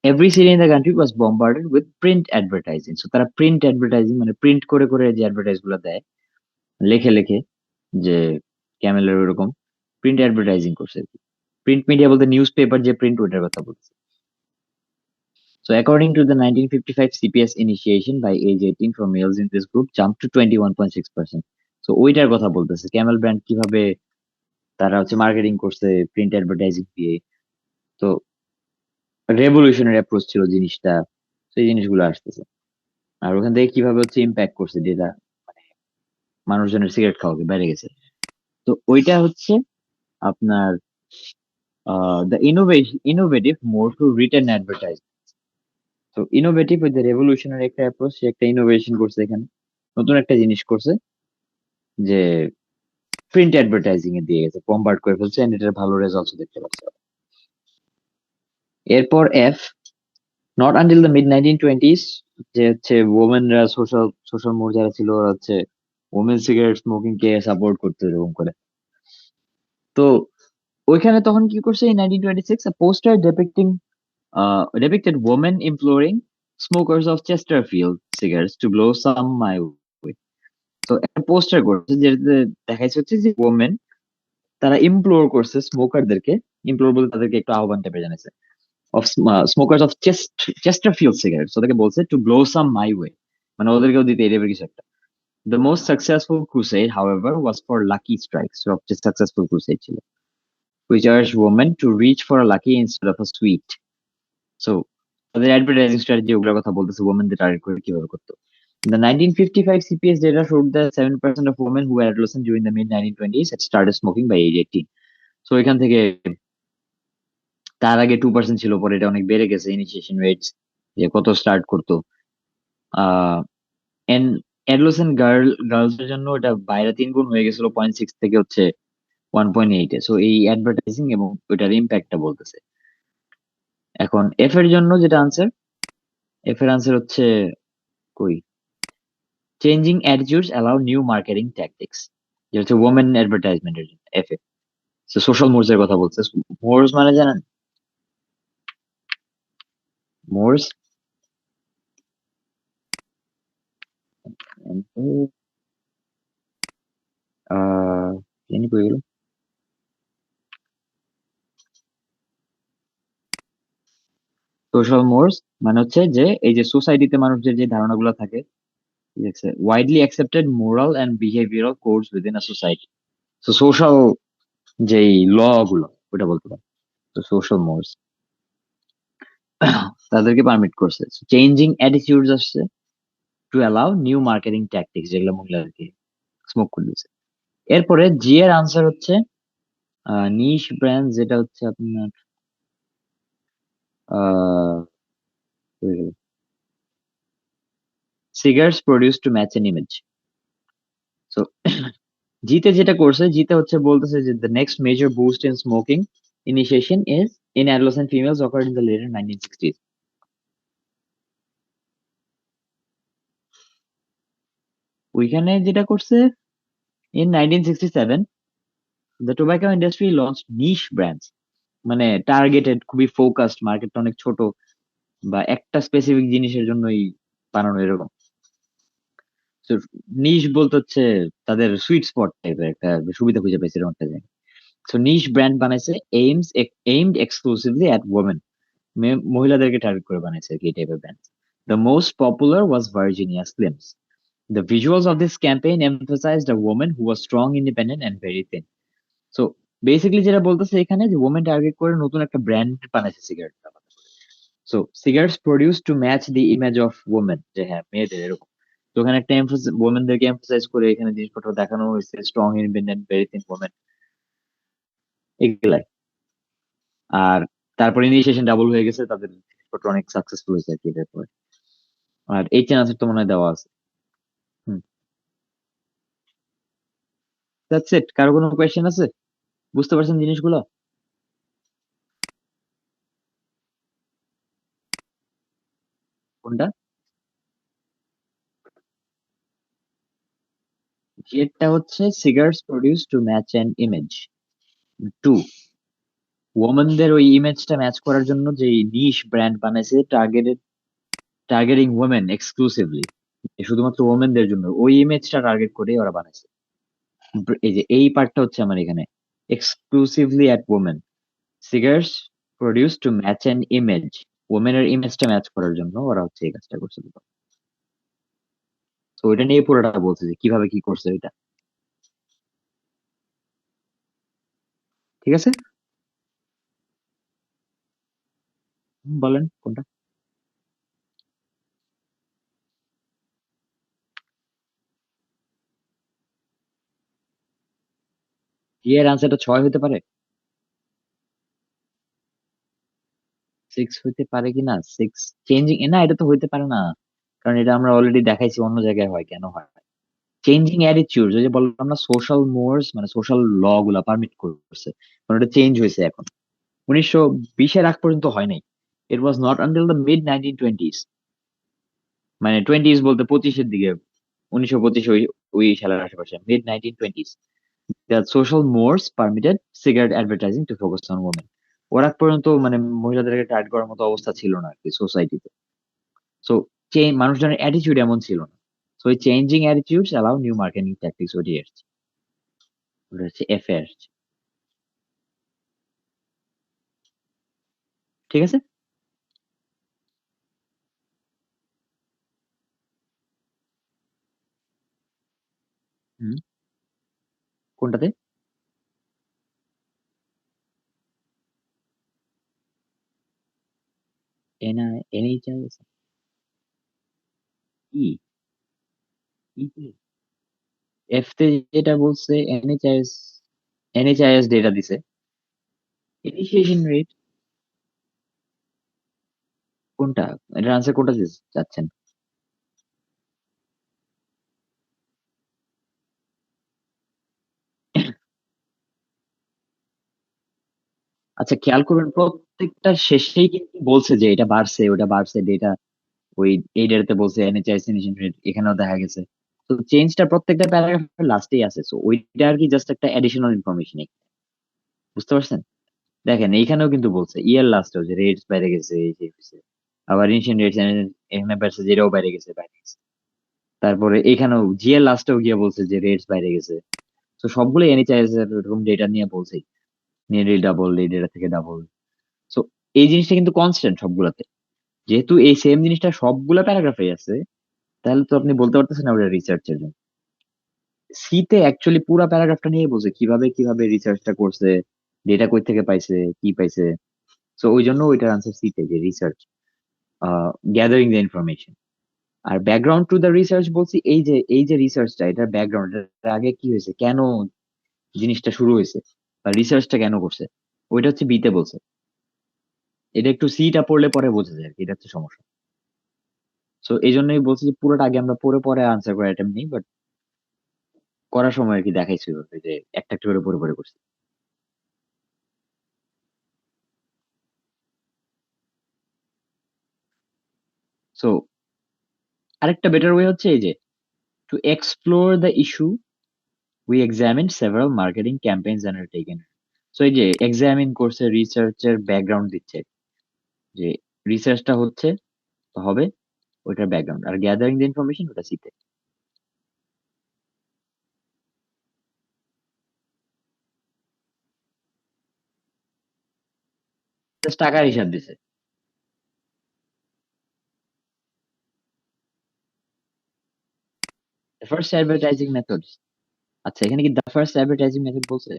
Every city in the country was bombarded with print advertising. So তারা print advertising মানে print করে করে যে advertise গুলো দেয়, লেখে লেখে, যে ক্যামেলের ওরকম প্রিন্ট অ্যাডভার্টাইজিং করছে। প্রিন্ট মিডিয়া বলতে নিউজ পেপার যে প্রিন্ট, ওটার কথা বলছে। So according to the 1955 CPS initiation by age 18 for males in this group jumped to 21.6%. So ওইটার কথা বলতেছে, ক্যামেল ব্র্যান্ড কিভাবে তারা হচ্ছে মার্কেটিং করছে প্রিন্ট অ্যাডভার্টাইজিং দিয়ে। তো রেভলিউশনারি অ্যাপ্রোচ ছিল জিনিসটা, সেই জিনিসগুলো আসতেছে। আর ওখান থেকে কিভাবে হচ্ছে ইম্প্যাক্ট করছে যেটা, মানে মানুষজনের সিগারেট খাওয়া বেড়ে গেছে। তো ওইটা হচ্ছে আপনার the innovative more to retain advertise. তো ইনোভেটিভ ওই যে রেভলিউশনারি একটা অ্যাপ্রোচ, সে একটা ইনোভেশন করছে এখানে, নতুন একটা জিনিস করছে, যে প্রিন্ট অ্যাডভার্টাইজিং এ দিয়ে গেছে, কনভার্ট করে ফেলছে, এন্ড এটার ভালো রেজাল্টস দেখতে পাচ্ছে। এরপর F, not until the mid 1920s, যে হচ্ছে ওমেনরা সোশ্যাল সোশ্যাল মোর যারা ছিল ওরা হচ্ছে ওমেন সিগারেট স্মোকিং কে সাপোর্ট করতে এরকম করে। তো ওইখানে তখন কি করছে, in 1926 a poster depicted women imploring smokers of Chesterfield cigarettes to blow some my way. তো একটা পোস্টার করছে যেটাতে দেখাইছে হচ্ছে যে ওমেন তারা ইমপ্লোর করছে স্মোকারদেরকে, ইমপ্লোর বলতে তাদেরকে একটু আহ্বান টাইপের জানাইছে, of smokers of Chesterfield cigarettes, ওদেরকে বলছে to blow some my way, মানে ওদেরকেও দিতে এই টাইপের কিছু একটা। The most successful crusade, however, was for Lucky Strikes, সবচেয়ে successful crusade ছিল, which urged women to reach for a lucky instead of a sweet. So তাদের অ্যাডভার্টাইজিং স্ট্র্যাটেজি ওগুলোর কথা বলতেছে, ওমেনদের টার্গেট করে কিভাবে করতো। The 1955 CPS data showed that 7% of women who were adolescent during the mid 1920s had started smoking by age 18. So এখান থেকে তার আগে 2% ছিল, পরে এটা অনেক বেড়ে গেছে ইনিশিয়েশন রেটস, যে কত স্টার্ট করতো। আহ অ্যাডোলেসেন্ট গার্লস এর জন্য এটা বাইরে 3 গুণ হয়ে গেছিল, 0.6 থেকে হচ্ছে 1.8-এ। সো এই অ্যাডভার্টাইজিং এবং ওইটার ইম্প্যাক্টটা বলতেছে। এখন এফ এর জন্য যেটা আনসার, এফ এর আনসার হচ্ছে কই, changing attitudes allow new marketing tactics, যেটা হচ্ছে ওমেন অ্যাডভার্টাইজমেন্টের জন্য এফ এ। সোশ্যাল মোর্স এর কথা বলছে। মোর্স মানে জানেন? মোর্স জানি কই গেল। সোশ্যাল মোর্স মানে হচ্ছে যে এই যে সোসাইটিতে মানুষদের যে ধারণাগুলো থাকে, ঠিক আছে, widely accepted moral and behavioural codes within a society. তো সোশ্যাল যেই ল গুলো ওটা বলতে পারে। তো সোশ্যাল মোর্স তাদেরকে পারমিট করছে। চেঞ্জিং অ্যাটিটিউডস আসছে to allow new marketing tactics, যেগুলো মহিলাদেরকে স্মোক করে দিচ্ছে। এরপরে জি এর আনসার হচ্ছে নিশ ব্র্যান্ড, যেটা হচ্ছে আপনার cigarettes produce to match an image. So জিতে যেটা করছে, জিতে হচ্ছে বলতেছে যে the next major boost in smoking initiation is in adolescent females occurred in the later 1960s. ওইখানে যেটা করছে, in 1967 the tobacco industry launched niche brands, মানে টার্গেটেড, খুবই ফোকাসড, মার্কেটটা অনেক ছোট বা একটা স্পেসিফিক জিনিসের জন্যই বানানো এরকম। তো নিশ বলতে হচ্ছে তাদের সুইট স্পট টাইপের একটা সুবিধা খুঁজে পেয়েছে এরকম একটা জায়গায়। সো নিশ ব্র্যান্ড বানাইছে aimed exclusively at women, মহিলাদেরকে টার্গেট করে বানাইছে আর কি এই টাইপের brand. The most popular was Virginia Slims. The visuals of this campaign emphasized a woman who was strong, independent, and very thin. So basically যেটা বলতেছে এখানে যে women টার্গেট করে নতুন একটা ব্র্যান্ড বানাইছে cigarette. So cigarettes produce to match the image of women, যে হ্যাঁ মেয়েদের এরকম। তো ওখানে একটা womenদেরকে এমফাসাইজ করে এখানে জিনিসপত্র দেখানো হয়েছে, strong, independent, very thin women, এগুলাই। আর তারপর ইনিশিয়েশন ডাবল হয়ে গেছে, তাদের জিনিসপত্র অনেক সাকসেসফুল হয়েছে আর কি এটার পরে। আর এই আনসার তো মনে হয় দেওয়া আছে। হুম, দ্যাটস ইট। কারো কোনো কোয়েশ্চেন আছে? বুঝতে পারছেন জিনিসগুলো? কোনটা? যেটা হচ্ছে cigarettes produce to match an image. To, ওমেনদের ওই ইমেজটা ম্যাচ করার জন্য যে নিশ ব্র্যান্ড বানাইছে, টার্গেটিং ওমেন এক্সক্লুসিভলি, শুধুমাত্র ওমেনদের জন্য ওই ইমেজটা টার্গেট করে ওরা বানাইছে। এই যে এই পার্টটা হচ্ছে আমার এখানে, exclusively at women, cigarettes produce to match an image, ওমেনের ইমেজটা ম্যাচ করার জন্য ওরা হচ্ছে এই কাজটা করছে। তো ওইটা নিয়ে পুরোটা বলছে যে কিভাবে কি করছে এটা। ঠিক আছে, বলেন কোনটা। জি এর আনসারটা 6 হতে পারে, 6 হইতে পারে কিনা, 6 চেঞ্জিং, না এটা তো হইতে পারে না, কারণ এটা আমরা অলরেডি দেখাইছি অন্য জায়গায় হয়, কেন হয়। চেঞ্জিং অ্যাটিটিউড, ওই যে বললাম না, সোশ্যাল মোরস মানে সোশ্যাল ল গুলা পারমিট করছে, কারণ এটা চেঞ্জ হয়েছে এখন, 1920-এর আগ পর্যন্ত হয় নাই। It was not until the mid 1920s, মানে টোয়েন্টিজ বলতে 25-এর দিকে, 1925 ওই ওই সালের আশেপাশে, mid 1920s, that social mores permitted cigarette advertising to focus on women. ওর আগ পর্যন্ত মানে মহিলাদেরকে টার্গেট করার মতো অবস্থা ছিল না আর কি সোসাইটিতে। সো মানুষজনের অ্যাটিটিউড এমন ছিল না। সো এই changing attitudes allow new marketing tactics, ওটি আসছে, ওটা হচ্ছে এফ এ আসছে। ঠিক আছে। হুম, কোনটাতে? এনএইচআইএস ই এফ তে যেটা বলছে এনএইচআইএস ডেটা দিছে, ইনিশিয়েশন রেট কোনটা, এটার আনসার কোনটা চাচ্ছেন? আচ্ছা খেয়াল করবেন প্রত্যেকটা শেষেই কিন্তু বলছে যে এটা বাড়ছে ওটা বাড়ছে ডেটা, ওই এই ডেটাতে বলছে এনএইচআইএস ইনিশিয়েশন রেট, এখানেও দেখা গেছে। তো চেঞ্জটা প্রত্যেকটা প্যারাগ্রাফের লাস্টেই আছে, সো ওইটা আর কি জাস্ট একটা এডিশনাল ইনফরমেশন। বুঝতে পারছেন? দেখেন এইখানেও কিন্তু বলছে ইয়ার লাস্টেও যে রেটস বাইরে গেছে, এই যে হইছে। আবার এনশিয়েন্ট রেটস এখানে বেড়েছে, যেটাও বাইরে গেছে বাইরে গেছে। তারপরে এখানেও জিএল লাস্টেও গিয়ে বলছে যে রেটস বাইরে গেছে। তো সবগুলো এনএইচআইএস এরকম ডেটা নিয়ে বলছে, নিয়ারলি ডাবল, এই ডেটা থেকে ডাবল। সো এই জিনিসটা কিন্তু কনস্ট্যান্ট সবগুলাতে। যেহেতু এই সেম জিনিসটা সবগুলা প্যারাগ্রাফে আছে, তাহলে তো আপনি বলতে পারতেছেন না ওটা রিসার্চের জন্য। সিতে অ্যাকচুয়ালি পুরো প্যারাগ্রাফটা নিয়ে বলছে কিভাবে কিভাবে রিসার্চটা করছে, ডেটা কই থেকে পাইছে, কি পাইছে। সো ওই জন্য ওইটার আনসার সিতে, যে রিসার্চ, গ্যাদারিং দ্য ইনফরমেশন। আর ব্যাকগ্রাউন্ড টু দ্য রিসার্চ বলছি, এই যে রিসার্চটা, এটার ব্যাকগ্রাউন্ড, আগে কি হয়েছে, কেন জিনিসটা শুরু হয়েছে, বা রিসার্চটা কেন করছে, ওইটা হচ্ছে বিতে বলছে। এটা একটু সিটা পড়লে পরে বোঝা যায় আর কি, এটা হচ্ছে সমস্যা। সো এই জন্যই বলছি যে পুরোটা আগে আমরা পড়ে পরে আনসার করার অ্যাটেম্প নিই, বাট করার সময় আর কি দেখাইছি ওভাবে যে একটা একটা করে পড়ে পড়ে করছি। সো আরেকটা বেটার ওয়ে হচ্ছে এই যে, to explore the issue we examine several marketing campaigns undertaken. So এই যে এক্সামিন করছে, রিসার্চের ব্যাকগ্রাউন্ড দিচ্ছে, যে রিসার্চটা হচ্ছে হবে ওইটার ব্যাকগ্রাউন্ড, আর গ্যাদারিং দ্য ইনফরমেশন ওটা সিতে। জাস্ট টাকার হিসাব দিছে। ফার্স্ট অ্যাডভার্টাইজিং মেথড, আচ্ছা এখানে কি দ্য ফার্স্ট অ্যাডভার্টাইজিং মেথড বলছে?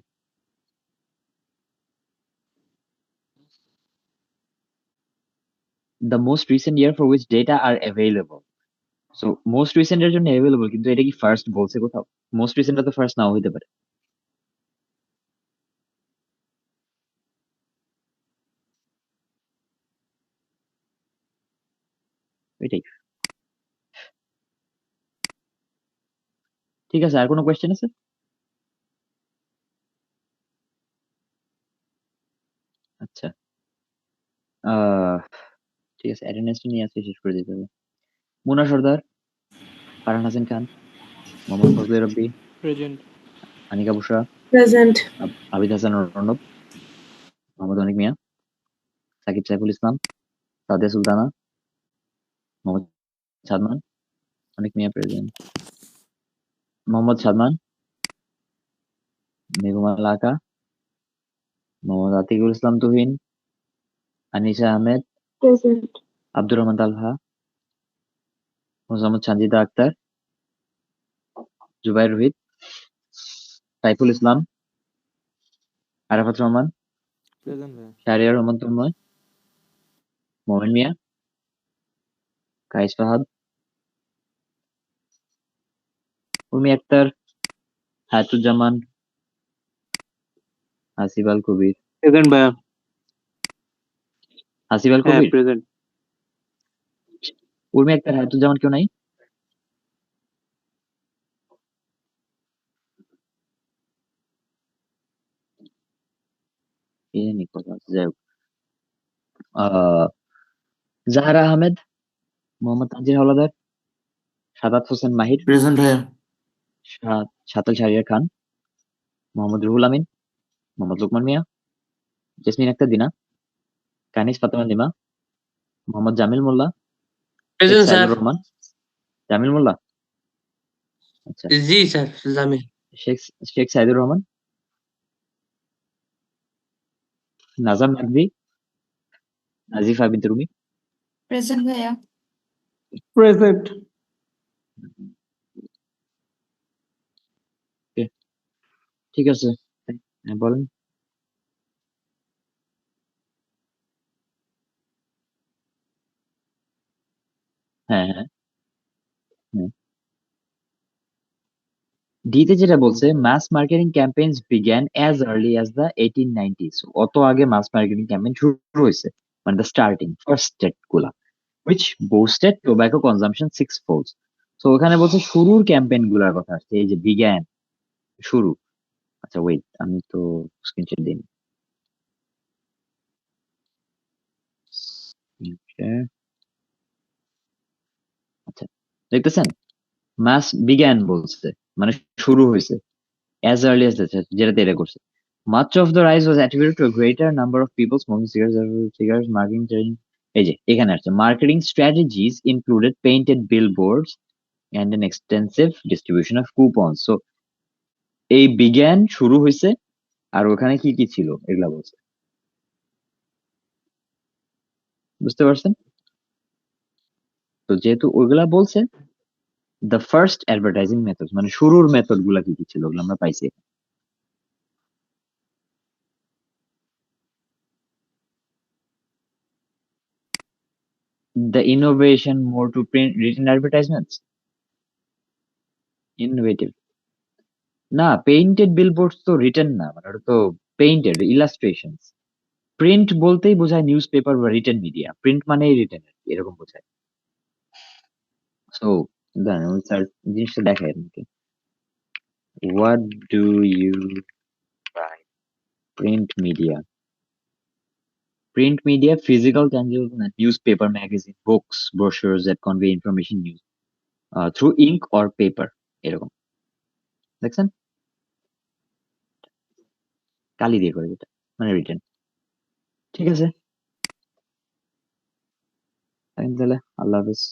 The most recent year for which data R available. So most recent এর জন্য অ্যাভেলেবল, কিন্তু এটা কি ফার্স্ট বলছে কোথাও? মোস্ট রিসেন্টটা তো ফার্স্ট নাও হইতে পারে। এটাই। ঠিক আছে, আর কোনো কোয়েশ্চেন আছে? আচ্ছা, আহ ঠিক আছে, অ্যাটেন্ডেন্স নিয়ে আজকে শেষ করে দিতে হবে। মুনা সর্দার, ফারহান হাসিন খান, মোহাম্মদ ফজলে রব্বি, প্রেজেন্ট। আনিকা বুশরা, প্রেজেন্ট। আবিদ হাসান অর্ণব, মোহাম্মদ অনিক মিয়া, সাকিব সাইফুল ইসলাম, সাদিয়া সুলতানা, মোহাম্মদ সাদমান, অনিক মিয়া প্রেজেন্ট, মোহাম্মদ সাদমান, মেঘমাল আকা, মোহাম্মদ আতিকুল ইসলাম তুহিন, আনিসা আহমেদ, প্রেজেন্ট। আব্দুর রহমান তালহা, মোহাম্মদ সানজিদা আক্তার, জুবাইর রোহিত, সাইফুল ইসলাম, আরাফাত রহমান, প্রেজেন্ট ভাইয়া। শাহরিয়ার রহমান তন্ময়, মোমেন মিয়া, কাইস ফাহাদ, উর্মি আক্তার, হায়াতুজ্জামান, হাসিব আল কবির। প্রেজেন্ট ভাইয়া। হাসিব আল হ্যাঁ কবির, প্রেজেন্ট। উর্মি আক্তার, হায়াতুজ্জামান কেউ নাই? কে জানি কথা আছে, যাই হোক। জাহারা আহমেদ, মোহাম্মদ তানজির হাওলাদার, সাদাত হোসেন মাহির, প্রেজেন্ট ভাইয়া। সাতাল শাহরিয়ার খান, মোহাম্মদ রুহুল আমিন, মোহাম্মদ লোকমান মিয়া, জেসমিন আক্তার দিনা, কানিস ফাতেমা লিমা, মোহাম্মদ জামিল মোল্লা, শেখ প্রেজেন্ট স্যার। সাইদুর রহমান। জামিল মোল্লা, আচ্ছা। জি স্যার, জামিল। শেখ শেখ সাইদুর রহমান, নাজাম নাকভি, নাজিফা বিনতে রুমি। প্রেজেন্ট ভাইয়া। প্রেজেন্ট। ঠিক আছে, হ্যাঁ, বলেন। হ্যাঁ হ্যাঁ হ্যাঁ। ডিতে যেটা বলছে, mass marketing campaigns began as early as the 1890s। অত আগে মাস মার্কেটিং ক্যাম্পেইন শুরু হয়েছে, মানে দ্য স্টার্টিং ফার্স্ট স্টেপ গুলা, which boosted tobacco consumption sixfold. তো ওখানে বলছে শুরুর ক্যাম্পেইন গুলার কথা আসছে, এই যে বিগ্যান, শুরু। আচ্ছা ওয়েট, আমি তো স্ক্রিনশট দিই। আচ্ছা, দেখতেছেন, মাস বিগ্যান বলছে মানে শুরু হয়েছে, as early as যেটাতে এটা করছে। Much of the rise was attributed to a greater number of people smoking cigarettes, marking change এই যে এখানে আছে marketing strategies included painted billboards and an extensive distribution of coupons. So এই বিজ্ঞান শুরু হয়েছে আর ওখানে কি কি ছিল এগুলা বলছে, বুঝতে পারছেন? তো যেহেতু ওইগুলা বলছে, দ্য ফার্স্ট অ্যাডভার্টাইজিং মেথড মানে শুরুর মেথড গুলা কি কি ছিল ওগুলো আমরা পাইছি। The innovation more to print written advertisements. Innovative না, পেইন্টেড বিলবোর্ডস তো রিটেন না, মানে ওটা তো পেইন্টেড ইলাস্ট্রেশনস। প্রিন্ট বলতেই বোঝায় নিউজ পেপার বা রিটেন মিডিয়া, প্রিন্ট মানেই রিটেন এরকম বোঝায়। সো দাঁড়ান স্যার জিনিসটা দেখাই আপনাকে। What do you buy? Print media. Print media, physical, tangible, newspaper, magazine, books, brochures that convey information news through ink or paper. এরকম দেখছেন, কালি দিয়ে করে যেটা মানে রিটেন। ঠিক আছে, তাহলে আল্লাহ হাফেজ।